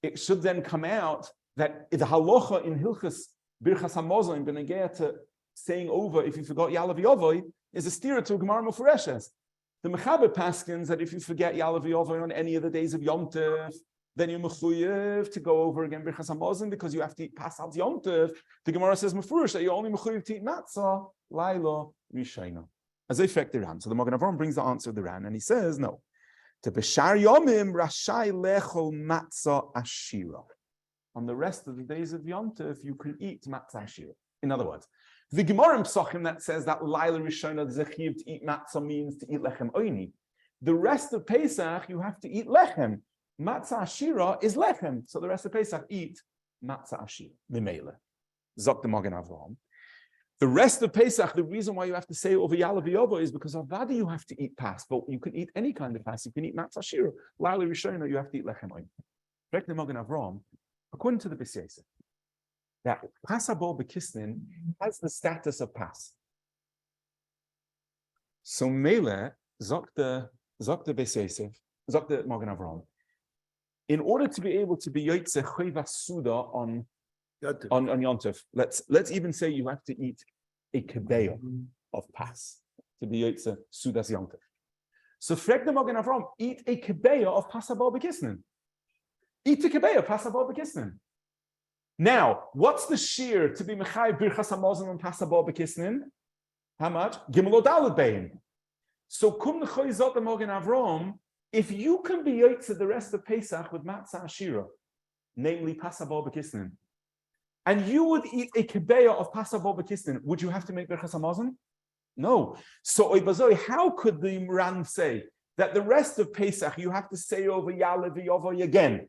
it should then come out that the halacha in Hilchas Birchas Hamazon benegea to saying over if you forgot Yalav Yovoy is a steer to Gemara Mufareshes. The Mechaber paskins that if you forget Yalav Yovoy on any of the days of Yom Tov, then you're mechuyev to go over again Birchas Hamazon because you have to eat Pasal Yom Tov. The Gemara says Mufurish that you're only mechuyev to eat matzah Laila Rishayna. As they affect the Ran. So the Mogen Avraham brings the answer of the Ran and he says no. To Beshar Yomim Rashai Lechol Matzah Ashira. On the rest of the days of Yom Tov, you can eat matzah ashira. In other words, the Gemara in Pesachim that says that Laila Rishona Zechiv to eat matzah means to eat lechem oini. The rest of Pesach, you have to eat lechem. Matzah ashira is lechem. So the rest of Pesach, eat matzah ashira. Mimele. Zok the Mogen Avraham. The rest of Pesach, the reason why you have to say over Yalav Yovo is because of Vadi you have to eat pas, but you can eat any kind of pas. You can eat matzah ashira. Laila Rishona, you have to eat lechem oini. Back to the Mogen Avraham. According to the B'Siyasa, that passable bekisnin has the status of pas. So Mele zok the B'Siyasa, zok the Mogen Avraham. In order to be able to be yotze chayva suda on Yom Tov, let's even say you have to eat a kebeya of pas to be yotze sudas Yom Tov. So frek the Mogen Avraham, eat a kebeya of passable bekisnin. Eat a kebeya, passable bekisnin. Now, what's the shear to be mechai birchas hamazon and passable bekisnin? How much? Gimel odalad bein. So kum nechoy zot the Mogen Avraham, if you can be yotze the rest of Pesach with matzah ashira, namely passable bekisnin, and you would eat a kebeya of passable bekisnin, would you have to make birchas hamazon? No. So oibazoi, how could the Ran say that the rest of Pesach you have to say over Yalav Yovoy again?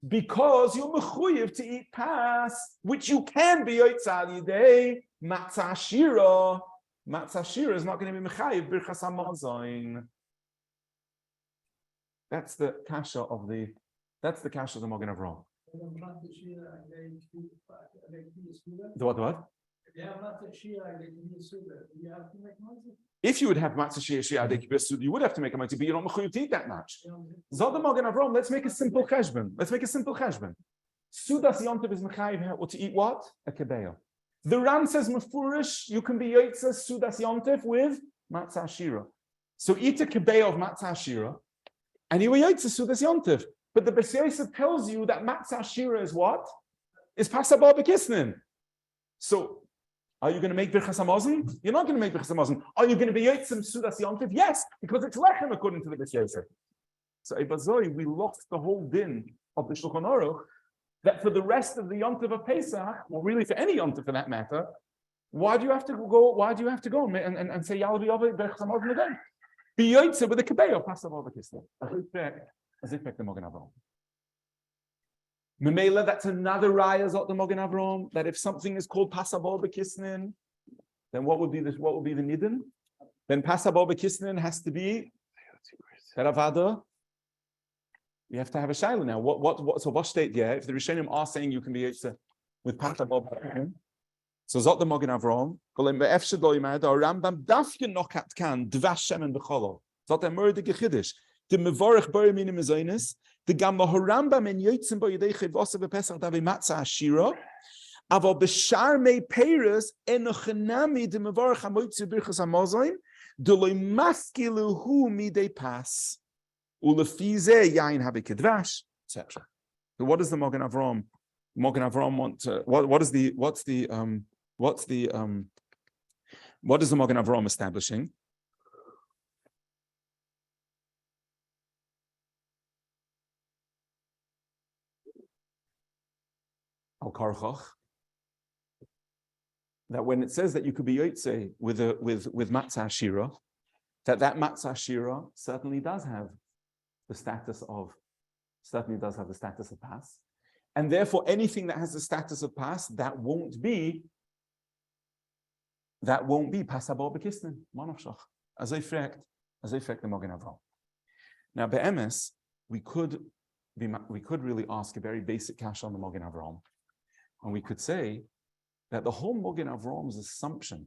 Because you're mechuyev to eat pas, which you can be yotzal yidei matzah shira. Matzah shira is not going to be mechayev birchas hamazon. That's the kasha of the Mogen Avraham. The what? If you would have matzah shia, you would have to make a mitzvah, but you don't mechuyev to eat that much. Zod the Mogen Avraham, let's make a simple cheshbon. Sudas Yom Tov is mechayev or to eat what? A kebeya. The Ran says mefurish, you can be yotzeh Sudas Yom Tov with matzah ashira. So eat a kebeya of matzah ashira, and you were yotzeh Sudas Yom Tov. But the B'Siyasa tells you that matzah ashira is what? Is passable bekisnin. So are you going to make birchas hamazon? You're not going to make birchas hamazon. Are you going to be yotzim sudas Yom Tov? Yes, because it's lechem according to the B'Siyasa. So Ibazoi, we lost the whole din of the Shulchan Aruch that for the rest of the Yom Tov of Pesach, or really for any Yom Tov for that matter, why do you have to go and say Yalav Yovoy birchas hamazon again? Be yotzim with a kebeya passable bekisnin. As if the Mogen Avraham. Memela, that's another raya zot the Mogen Avraham, that if something is called passable bekisnin, then what would be the nidin? Then passable bekisnin has to be teravada. We have to have a shaila now. So what state? Yeah, if the Rishonim are saying you can be with passable bekisnin, so zot the Mogen Avraham. Golem be'efshad lo yimad or Rambam dafkin nokat kan dvash shemen b'cholo. Zot a murder gechidish. The mevorach bar minim mezainis. The gamma HaRambam and yotzim bo yedei chayvasa v'pesach davei matzah ashira. Aval b'shar mei peiros enochanami the mevorach hamoitzi birchas hamazon. Doloi maskilu hu midei pas. Ulefize yain habikidvash, etc. So what does the Magen Avraham want to, what does the Magen Avraham establishing? Al Karchach, that when it says that you could be yotze with matzah shira, that matzah shira certainly does have the status of pas, and therefore anything that has the status of pas that won't be passable bekisnin manachshach as I fragt the Magen Avraham. Now be'emes we could really ask a very basic kasha on the Magen Avraham, and we could say that the whole Magen Avraham's assumption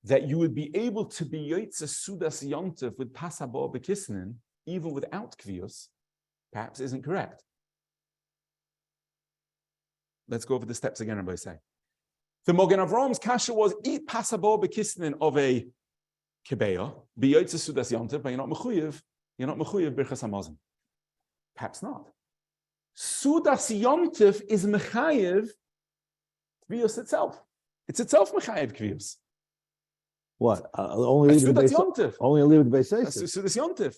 that you would be able to be yotze sudas yontif with passable bekisnin even without kvius perhaps isn't correct. Let's go over the steps again, Rabbi say. The Magen Avraham's kasha was eat passable bekisnin of a kebeya, be yotze sudas yontif, but you're not mechuyev birchas hamazon. Perhaps not. Sudas yontif is mechayev kvius itself. It's itself mechayev kvius. What? Only leave the basis. Sudas yontif.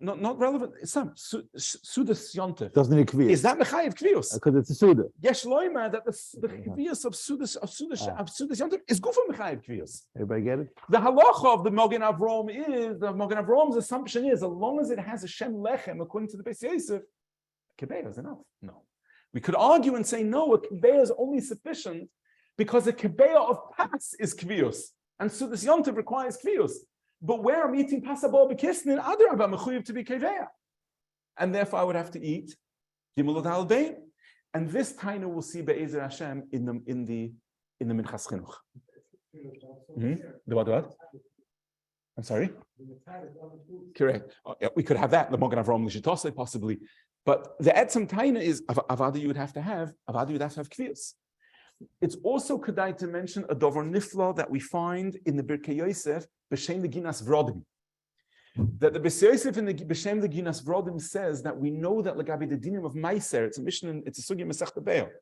Not relevant. It's some sudas yontif. Doesn't need kvius. Is that mechayev kvius? Because it's a suda. Yes, loima that the kvius of sudas yontif is good for mechayev kvius. Everybody get it? The halacha of the Magen Avraham is the Magen Avraham's assumption is as long as it has a shem lechem according to the Beis Yosef, kebeya is enough. No, we could argue and say no, a kebeya is only sufficient because a kebeya of pas is kvius and sudas yontif requires kvius. But where I'm eating passable bekisnin, adrabah mechuyev to be keveya, and therefore I would have to eat gimel adal bein. And this taina we'll see be'ezer Hashem in the Minchas Chinuch. The what? I'm sorry. Correct. We could have that the Magen Avraham l'shitosei possibly, but the etzem taina is avada you would have to have kviyus. It's also kedai to mention a dover nifla that we find in the Birkei Yosef b'shem the Ginas Vrodim. That the Beis Yosef in the b'shem the Ginas Vrodim says that we know that legabi the dinim of Meiser, it's a mission, it's a sugya Masechta Be'er,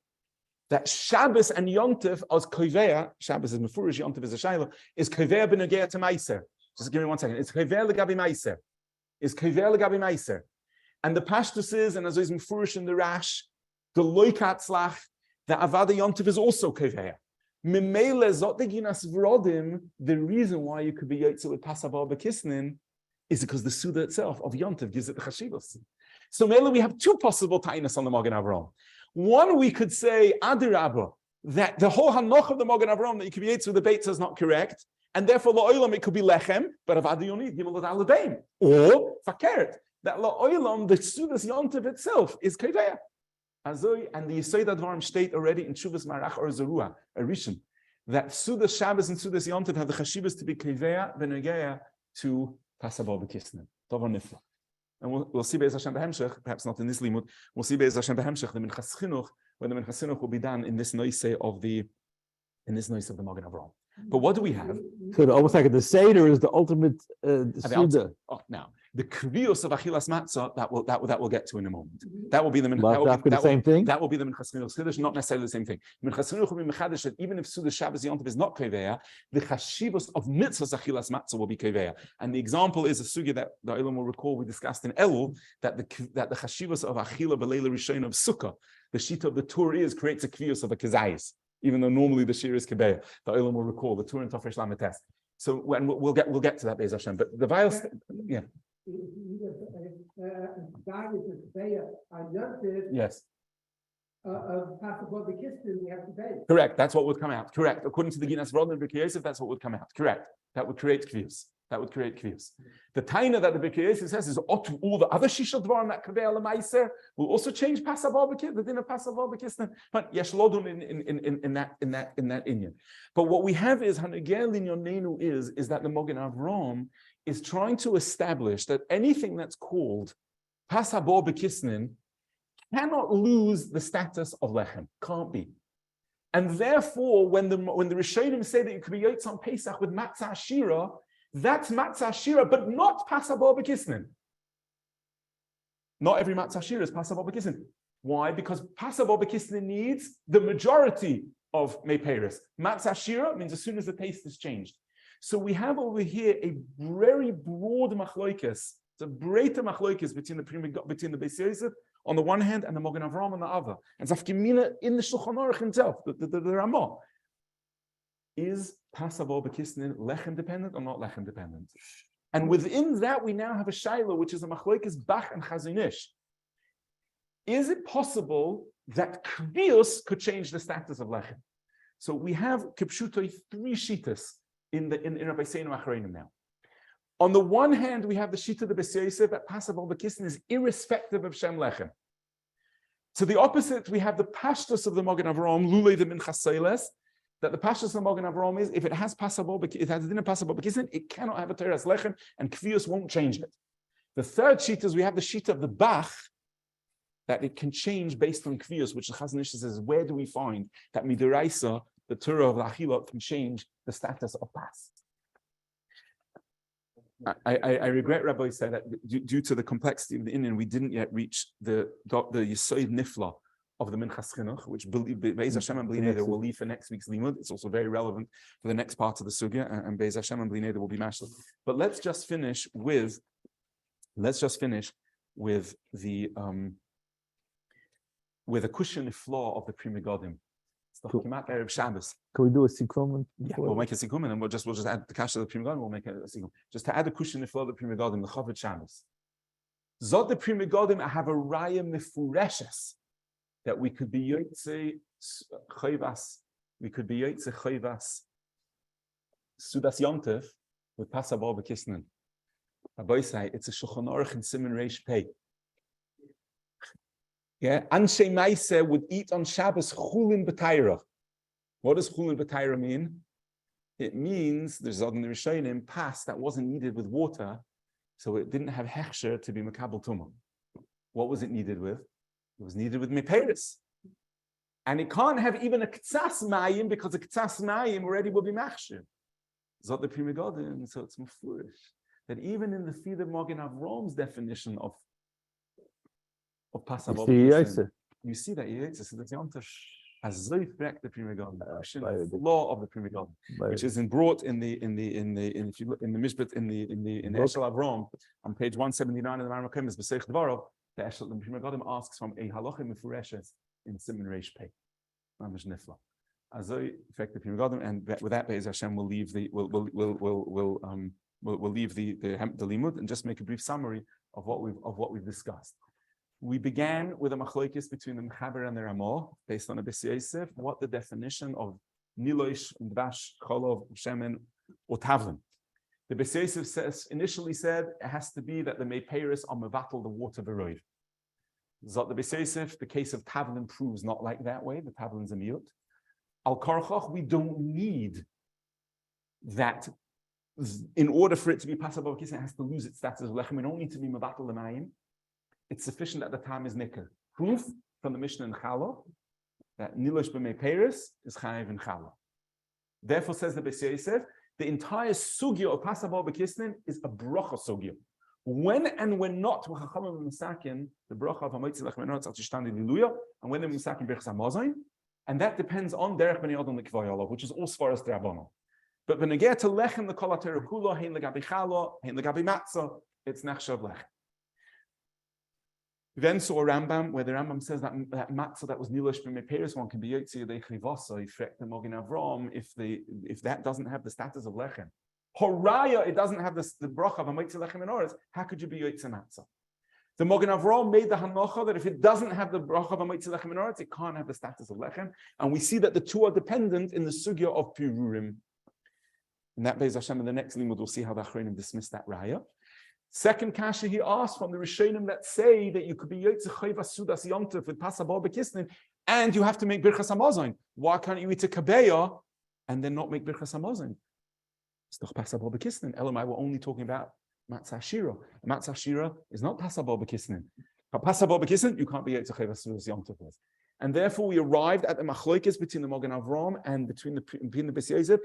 that Shabbos and Yontif as koveya, Shabbos is mefurish, Yontif is a shayla, is koveya b'nogea to Meiser. Just give me 1 second. It's koveya legabi Meiser. Is koveya legabi Meiser. And the pashtus is, and as is mefurish in the Rash, the loikatzlach, the Avada Yontif is also Keveya. Mimele zot the Ginas Vrodim, the reason why you could be Yotze with passable bekisnin is because the Suda itself of Yontif gives it the Chashivos. So Mele, we have two possible tainas on the Magen Avraham. One, we could say, Adirabba, that the whole Hanoch of the Magen Avraham that you could be Yotze with the Beitza is not correct, and therefore La'olam it could be Lechem, but Avada Yonit, Gimel Ad Alabeim. Or, Fakert, that La'olam, the Sudas Yontif itself is Keveya. Azoy, and the Yisod Advarim state already in Shuvas Marach or Zerua, a Rishon, that Sudas Shabbos and Sudas Yontif have the Chashivas to be Keveya B'Nogeya to passable bekisnin. Dover nifla. And we'll see Be'ez Hashem Behemshech, perhaps not in this limud, we'll see Be'ez Hashem Behemshech, the Minchas Chinuch, when the Minchas Chinuch will be done in this noise of the Magen Avraham. But what do we have? So almost like the Seder is the ultimate Suda. Now, the kriyos of achilas matzah that we'll get to in a moment. That will be the same thing. That will be the Minchas Chinuch, not necessarily the same thing. Minchas Chinuch will be mechadesh that even if Suda Shabbos Yontif is not keveya, the chashivos of mitzvahs achilas matzah will be keveya. And the example is a sugya that the Olam will recall we discussed in Elul that the chashivos of achila b'leila rishon of sukkah, the sheet of the Tur creates a kriyos of a kezayis, even though normally the shir is keveya. The Olam will recall the Tur and Tafresh Lametes. So when we'll get to that Be'ez Hashem. But the vial, yeah. Yes. Correct. That's what would come out. Correct. According to the Ginas Vrodim and Birkei Yosef, that's what would come out. Correct. That would create kviyus. The taina that the Birkei Yosef says is all the other shisha dvarim that kaveh l'maiser will also change passable bekisnin, the din of passable bekisnin. But yesh lodun in that inyan. But what we have is hanegel linyonenu is that the Magen Avraham is trying to establish that anything that's called passable bekisnin cannot lose the status of lechem. Can't be. And therefore, when the Rishonim say that you could be yotz on Pesach with matzah shira, that's matzah shira, but not passable bekisnin. Not every matzah shira is passable b'kisnin. Why? Because passable b'kisnin needs the majority of meiperis. Matzah shira means as soon as the taste is changed. So we have over here a very broad machloikis. It's a breiter machloikis between the Beis Yosef on the one hand and the Mogen Avraham on the other. And Zafkimina in the Shulchan Aruch himself, the Ramah. Is passable b'kisnin lechem dependent or not lechem dependent? And within that, we now have a shaila, which is a machloikis Bach and Chazon Ish. Is it possible that kvius could change the status of lechem? So we have kipshutoi 3 shitas in Rabbi Seinu Achreinim now. On the one hand, we have the shita of the Beis Yosef that passable b'kisnin is irrespective of shem lechem. To the opposite, we have the pashtus of the Mogen Avraham, lulei the minchas seiles, that the pashtus of the Mogen Avraham is if it has passable, it has dinner passable b'kisnin, it cannot have a teres lechem, and kvius won't change it. The third shita is we have the shita of the Bach, that it can change based on kvius, which the Chazon Ish says, where do we find that midiraisa, the Torah of the Achilot, can change the status of pas? I regret, Rabbi, say that due to the complexity of the Indian, we didn't yet reach the Yesod Nifla of the Minchas Chinuch, which Be'ez Hashem and Bli Neder will leave for next week's limud. It's also very relevant for the next part of the sugya, and Be'ez Hashem and Bli Neder will be mashed. But let's just finish with the cushion flaw of the Pri Megadim. It's the Kimat Erev Shabbos. Can we do a sikkum? Yeah, we'll make a sikkum, and we'll just add the kasha of the Pri Megadim. We'll make a sikkum just to add a cushion flaw of the Pri Megadim, the Chavod Shabbos. Zod the Pri Megadim, I have a raya mefureshes that we could be yotze chayvas, we could be yotze chayvas sudas yontev with passable b'kisnin. Rabbi say it's a Shulchan Aruch in Siman Reish Pei. Yeah, Anshe Maaseh would eat on Shabbos chulin b'tayra. What does chulin b'tayra mean? It means there's in the Rishonim pas that wasn't needed with water, so it didn't have hechsher to be makabel tumah. What was it needed with? It was needed with meperis. And it can't have even a ktsas mayim because a ktsas mayim already will be machshir. Zot the Pri Megadim, so it's mufurish that even in the feed of Mogen Avraham's definition of passable, you see that so that's yontash as the Pri Megadim, the law of the Pri Megadim, which is brought in the if you look in the Mishpat in Eshel Avram on page 179 of the Rambam is B'seich Dvarav. The Pri Megadim asks from a halacha mefureshes in Siman Reish Pei, mamish nifla. Azoi affect the Pri Megadim, and with that, Be'ez Hashem will leave the we'll leave the limud and just make a brief summary of what we've discussed. We began with a machlokes between the Mechaber and the Ramah based on a Beis Yosef, what the definition of niloish, dvash, cholov, shemen, or tavlin. The Beis Yosef initially said it has to be that the meiperis are mevatel the water v'roiv. Zot the Beis Yosef, the case of tavlin proves not like that way. The tavlin's a miyut. Al karchach, we don't need that. In order for it to be passable, it has to lose its status of lechem. We don't need to be mevatel the mayim. It's sufficient that the time is nikkur. Proof from the Mishnah in Chala that nilosh b'meiperis is chayiv in Chala. Therefore, says the Beis Yosef, the entire sugya of passable b'kisnin is a bracha sugya. When and when not, the bracha of hamoitzi lechem enot al tishtani liluya, and when they're misakin b'chas hamazon, and that depends on derech b'nei adam l'kvayala, which is all svaras d'rabbanan. But when they get to lechem the kol haTorah kula, hein legabi chala, hein legabi matzah, it's nechshav lechem. We then saw a Rambam where the Rambam says that matzah that was nilosh b'meiperis one can be yotzi yedei chivasa ifrek the Mogen Avraham if that doesn't have the status of lechem. Horaya, it doesn't have the bracha of hamoitzi lechem menorah. How could you be yotzi matzah? The Mogen Avraham made the hanocha that if it doesn't have the bracha of hamoitzi lechem menorah, it can't have the status of lechem. And we see that the two are dependent in the sugya of pirurim. And that Be'ez Hashem in the next limud we'll see how the Achronim dismiss that raya. Second kasha he asked from the Rishonim that say that you could be yotze chayvas sudas yontif with passable b'kisnin, and you have to make birchas hamazon. Why can't you eat a kabeya and then not make birchas hamazon? It's not passable b'kisnin. Elamai, we're only talking about matzah shira. Matzah shira is not passable b'kisnin. But passable b'kisnin, you can't be yotze chayvas sudas yontif with. And therefore, we arrived at the machlokes between the Mogen Avraham and between the Beis Yosef.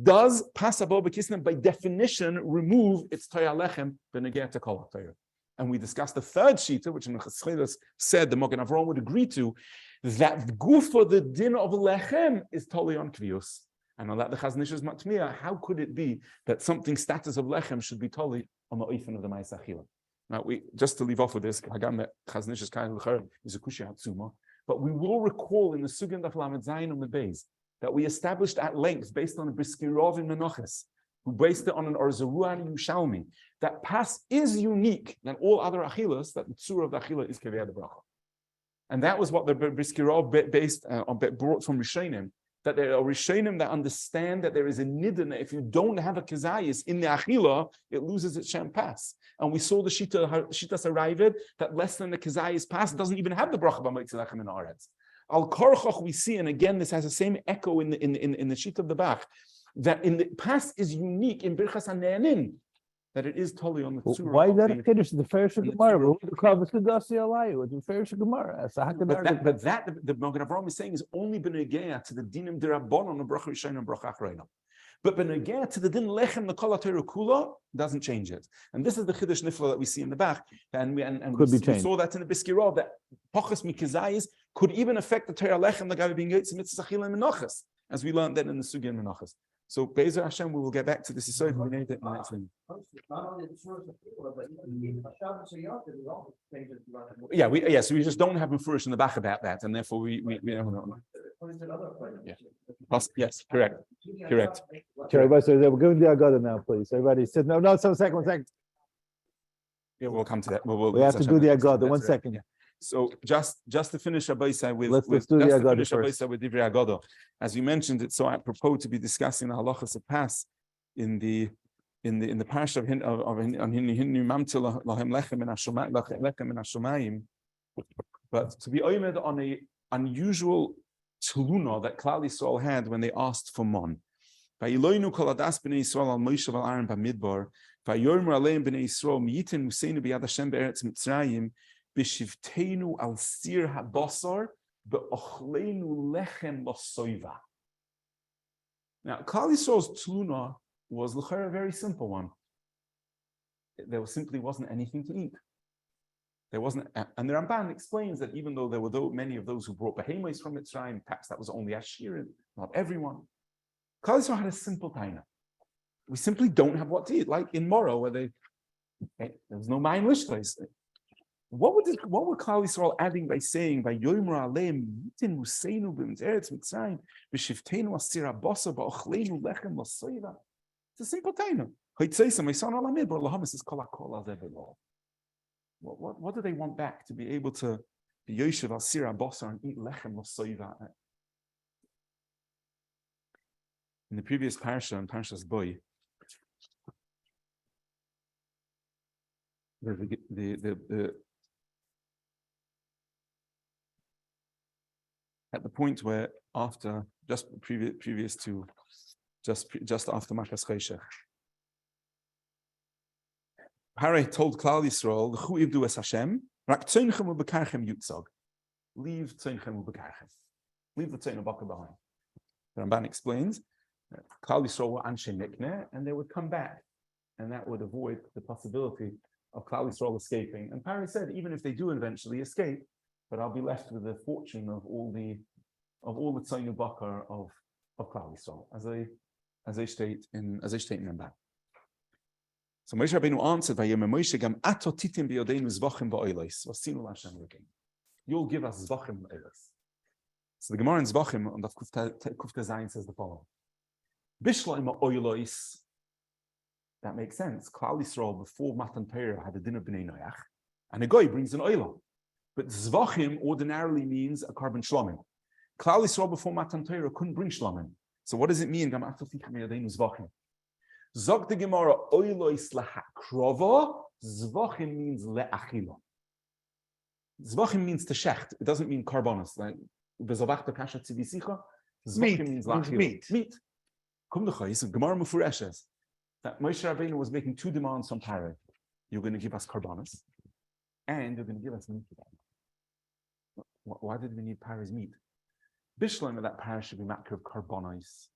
Does passable b'kisnin by definition remove its toya lechem b'negeh to kol haTorah? And we discussed the third shita, which in Chassidus said the Mogen Avraham would agree to, that the gufa, the din of lechem, is totally on kvius. And on that the Chazon Ish is matmiya. How could it be that something status of lechem should be totally on the oifen of the ma'is achila? Now, we just to leave off with this, Hagam that Chazon Ish is kind of is a kushi hatzuma, but we will recall in the Sugyan Daf Lamed Zayin on the base that we established at length based on a Briskirov in Menachos, who based it on an Orzaruan Yushalmi, that pas is unique than all other achilas, that the tzura of the achila is kevei the bracha. And that was what the Briskirov brought from Rishonim, that there are Rishonim that understand that there is a nidin, that if you don't have a kezayis in the achila, it loses its shem pas. And we saw the shitas arrived that less than the kezayis pas doesn't even have the bracha b'moitzi lechem in haaretz. Al korchoch we see, and again this has the same echo in the shita of the Bach, that in the pas is unique in birchas hane'anin, that it is totally on the tzura. Why is that a kiddush? The Farish Gemara. The Kavos Kedasi Alayu. The Farish Gemara. But that the Mogen Avraham is saying is only benegea to the dinim derabbanon of bracha rishon and bracha achrayna. But benegea to the din lechem l'kol haTorah kula doesn't change it. And this is the chiddush nifla that we see in the back. And we saw that in the Briskirov that pachas mikazayis could even affect the Torah lechem l'gavi being yotze mitzvah achila menachos, as we learned then in the sugya in menachos. So Be'ezer Hashem, we will get back to this. So we need it in the next thing. Not only the source of people, but even Shabbos Yontif is also changes. So we just don't have mefurish in the back about that, and therefore we don't know. Yeah. Yes, correct. Okay, everybody, so we're giving the Agada now, please. Everybody sit. No, one second. Yeah, we'll come to that. We have to do the Agada. 1 second. Yeah. So just to finish Abaisai with let's do the Agada first. With Divrei Agada. As you mentioned, it's so apropos to be discussing the halachas of pas in the parsha of Hinnu Mamtil Lahem Lechem in Hashomayim. But to be oimed on a unusual tluna that Klal Yisrael had when they asked for mon. Vayiloinu kol adas b'nei Yisrael al Moshe val Aaron b'midbar. Vayomer aleim b'nei Yisrael miyitin museinu b'yad Hashem be'eretz Mitzrayim. B'shivteinu al sir habasar be'ochleinu lechem l'soiva. Now, Klal Yisrael's tluna was l'chara a very simple one. There simply wasn't anything to eat. There wasn't, and the Rambam explains that even though there were many of those who brought behemoths from Mitzrayim, perhaps that was only Ashirin, not everyone. Klal Yisrael had a simple taina. We simply don't have what to eat, like in Moro, where there was no mayin lishtais. What would Klal Yisrael adding by saying by Yomer Aleim Yitin Museinu b'Eretz Mitzrayim b'Shivteinu Asir Abasa ba'Ochleinu Lechem L'Soiva? It's a simple taina. Ha'itzeisa Meisan Alamid Bar Lahamis is Kol HaKol Azevelo. What do they want back to be able to be Yoshev Asir Abasa and eat Lechem L'Soiva? In the previous parsha, in Parshas Boy, the at the point where after just previous to just after Makas Cheshech, Harei told Klal Yisrael, "L'chu ivdu es Hashem, rak tzeinchem u'bekarchem yutzog." Leave tzeinchem u'bekarchem. Leave the tzein baka behind. The Ramban explains that Klal Yisrael were anshe mikneh, and they would come back, and that would avoid the possibility of Klal Yisrael escaping. And Pari said, even if they do eventually escape, but I'll be left with the fortune of all the tzaynu bakar of Klal Yisrael, as they state in Rambam. So Moshe Rabbeinu answered, "Vayem Moshe gam ato titim biyodeinu zvachim ba'olos vasinu l'Hashem Elokeinu." You'll give us zvachim ba'olos. So the Gemara in Zvachim on the Kufta Zayin says the following: Bishloim oilos. That makes sense. Klal Yisrael before Matan Torah had a din of b'nei noach, and a guy brings an oila. But zvachim ordinarily means a carbon shlomim. Klal Yisrael before Matan Torah couldn't bring shlomim. So what does it mean? Gam ato titim biyodeinu zvachim. Zog the Gemara oilos lahakrova. Zvachim means le'achila. Zvachim means to shecht. It doesn't mean carbonos. Like bezavachta kasha tzivisicha. Zvachim means meat. Kum d'chayis. Gemara mufureshes that Moshe Rabbeinu was making two demands from Paro. You're going to give us carbonos, and you're going to give us meat. Why did we need Paro's meat? Bishloim of that Paro should be makar of carbonos.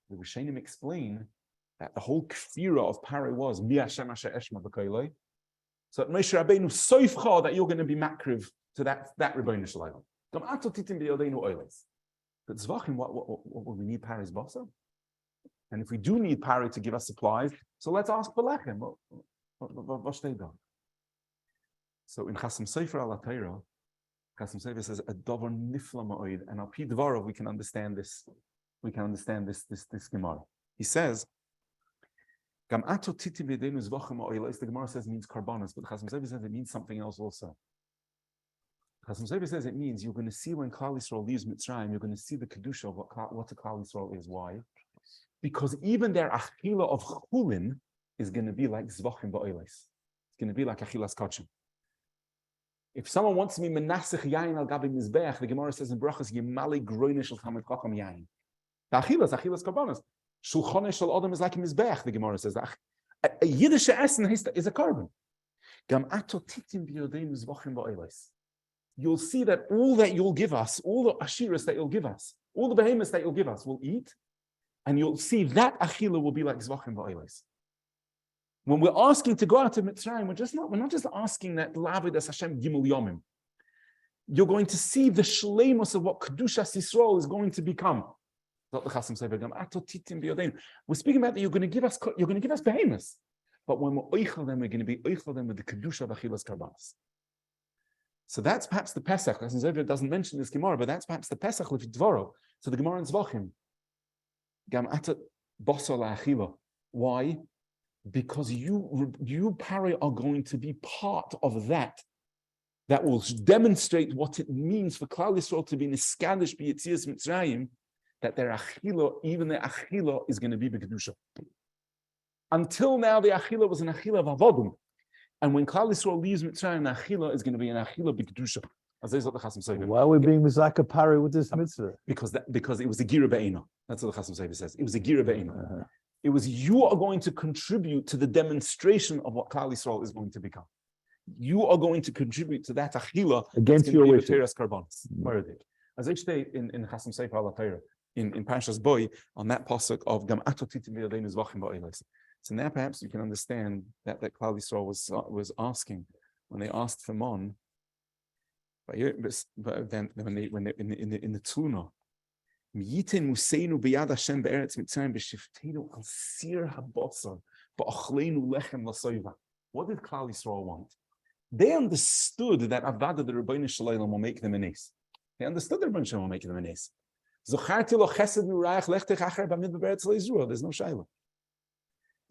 The Rishonim explain that the whole kfira of Paro was mi Hashem asher eshma b'koiloi. So Moshe Rabbeinu soifcha that you're going to be makriv to that Rebbeinu Shalom. But Zvachim, what we need Paris Bossa? And if we do need Pari to give us supplies, so let's ask for Lechem. What should they do? So in Chasam Sofer al Torah, Chasam Sofer says a davar nifla ma'od, and al pi dvarav we can understand this. We can understand this Gemara. He says, "Gam ato titi v'yedenu zvachim ha'olos." The Gemara says it means karbanos, but Chasam Sofer says it means something else also. Chasam Sofer says it means you're going to see when Klal Yisrael leaves Mitzrayim, you're going to see the kedusha of what the Klal Yisrael is. Why? Because even their achila of chulin is going to be like zvachim ba'olos. It's going to be like achilas kachim. If someone wants to be menasech yain al gabi mizbeach, the Gemara says in Brachos, Yemali groinish shel Talmid Chacham yain. The achilas karbanos. Shulchan shel Adam is like a mizbeach. The Gemara says that a Yiddish essen is a carbon. Gam ato titim b'yodeinu zvachim ba'olos. You'll see that all that you'll give us, all the ashiras that you'll give us, all the behemoths that you'll give us, we'll eat, and you'll see that achila will be like zvachim ba'olos. When we're asking to go out of Mitzrayim, we're not just asking that Lavid as Hashem Gimel Yomim. You're going to see the shleimus of what Kedushas Yisrael is going to become. We're speaking about that you're going to give us behemoths, but when we're oichel them, we're going to be oichel them with the kedusha of achilas karbanos. So that's perhaps the Pesach. It doesn't mention this Gemara, but that's perhaps the Pesach Dvoro. So the Gemara in Zvachim, Gam atat bosor la'achila. Why? Because you Pari are going to be part of that will demonstrate what it means for Klal Yisrael to be niskadish b'yetzias Mitzrayim, that their achila, even their achila, is going to be b'kedusha. Until now, the achila was an achila of avodim, and when Klal Yisrael leaves Mitzrayim, the achila is going to be an achila b'kedusha. As what the Chasam Sofer. Why are we being Mizaka Pari with this mitzvah? Because it was a gira be'ena. That's what the Chasam Sofer says. It was a gira be'ena. It was you are going to contribute to the demonstration of what Klal Yisrael is going to become. You are going to contribute to that achila against your wishes. As I say in Chasam Sofer al Torah, in Parshas Boy, on that pasuk of Gam ato titim v'yodeinu zvachim ba'olos. So now perhaps you can understand that Klal Yisrael was asking when they asked for mon. But then when they in the Tuna. What did Klal Yisrael want? They understood that Avada the Rebbeinu Shalom will make them an ace. They understood the Rebbeinu Shalom will make them an ace. There's no shayla.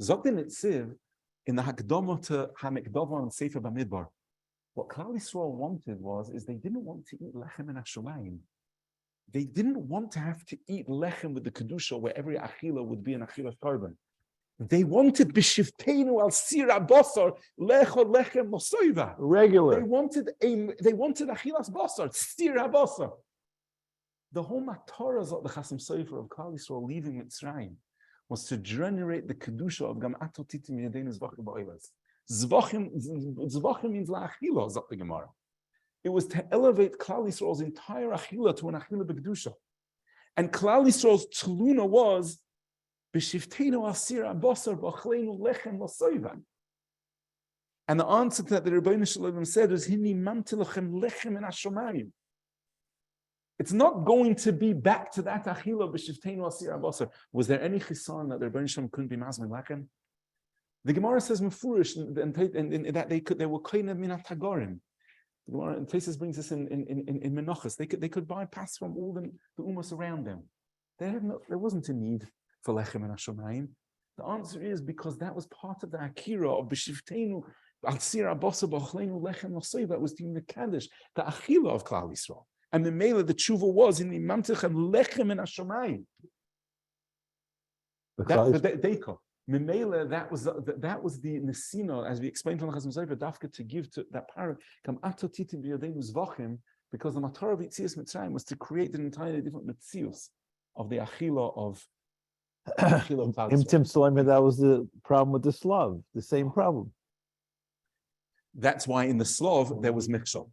Zogdin Etziv in the Hakdama to Hamikdava and Sefer Bamidbar. What Klal Yisrael wanted is they didn't want to eat lechem and ashomayim. They didn't want to have to eat lechem with the kedusha, where every achila would be an achila carbon. They wanted b'shivteinu al sira basar lechol lechem mosoiva. Regular. They wanted achilas basar, sira basar. The whole mataras of the Chasam Sofer of Klal Yisrael leaving Mitzrayim was to generate the kedusha of gam ato titim yadeinu zvachim ba'olos. Zvachim means la'achila, zot the Gemara. It was to elevate Klal Yisrael's entire achila to an achila b'kedusha. And Klal Yisrael's tluna was b'shivteinu asira basar b'achleinu lechem l'soivan. And the answer to that the Rebbeinu Shalom said was Hini mamti lechem lechem in hashomayim. It's not going to be back to that achila b'shivteinu asira basar. Was there any chisan that the Rebbeinu Shalom couldn't be mazmin lechem? The Gemara says mefurish and that they were kind of minat tagorim. And Tesis brings this in Menachos. They could bypass from all the umas around them. There wasn't a need for lechem and hashomayim. The answer is because that was part of the akira of b'shivteinu al sira basar b'achleinu lechem l'soiva. That was the kaddish, the achila of Klal Yisrael. And the mela, the tshuva was in the mamtichem lechem and hashomayim. Memela, that was the nesina, as we explained from the Chasam Sofer, dafka to give to that parent, kam ato titim v'yodeinu zvachim, because the matar of Yitzias Mitzrayim was to create an entirely different mitzius of the achila of Tim Suleiman, that was the problem with the Slav, the same problem. That's why in the Slav there was michshol.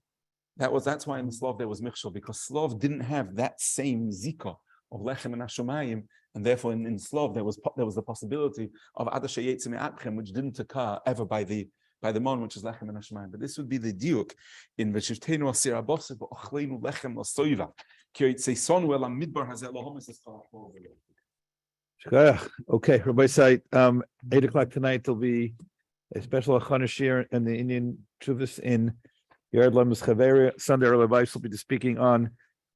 That's why in the Slav there was michshol, because Slav didn't have that same zika of lechem and hashomayim, and therefore in Slav there was the possibility of adasha yetzim atchem, which didn't occur ever by the by the mon, which is lechem and hashmayim. But this would be the diuk in v'shivteinu asir abosir v'ochleinu lechem l'soira. Ki yitzei el hamidbar hazeh lahomis es chalachol v'lo. Okay, Rabbi Said, 8 o'clock tonight, there'll be a special Chana Shir and the Indian Chuvas in Yard Lamas Chaveri. Sunday, Rabbi Weiss will be speaking on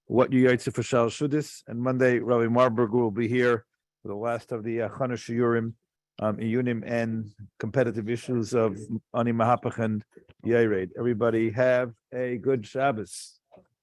what you yaitze for Shal Shudis. And Monday, Rabbi Marburg will be here for the last of the Chana Shiurim, Iyunim, and competitive issues of Ani Mahapach and Yared. Everybody have a good Shabbos.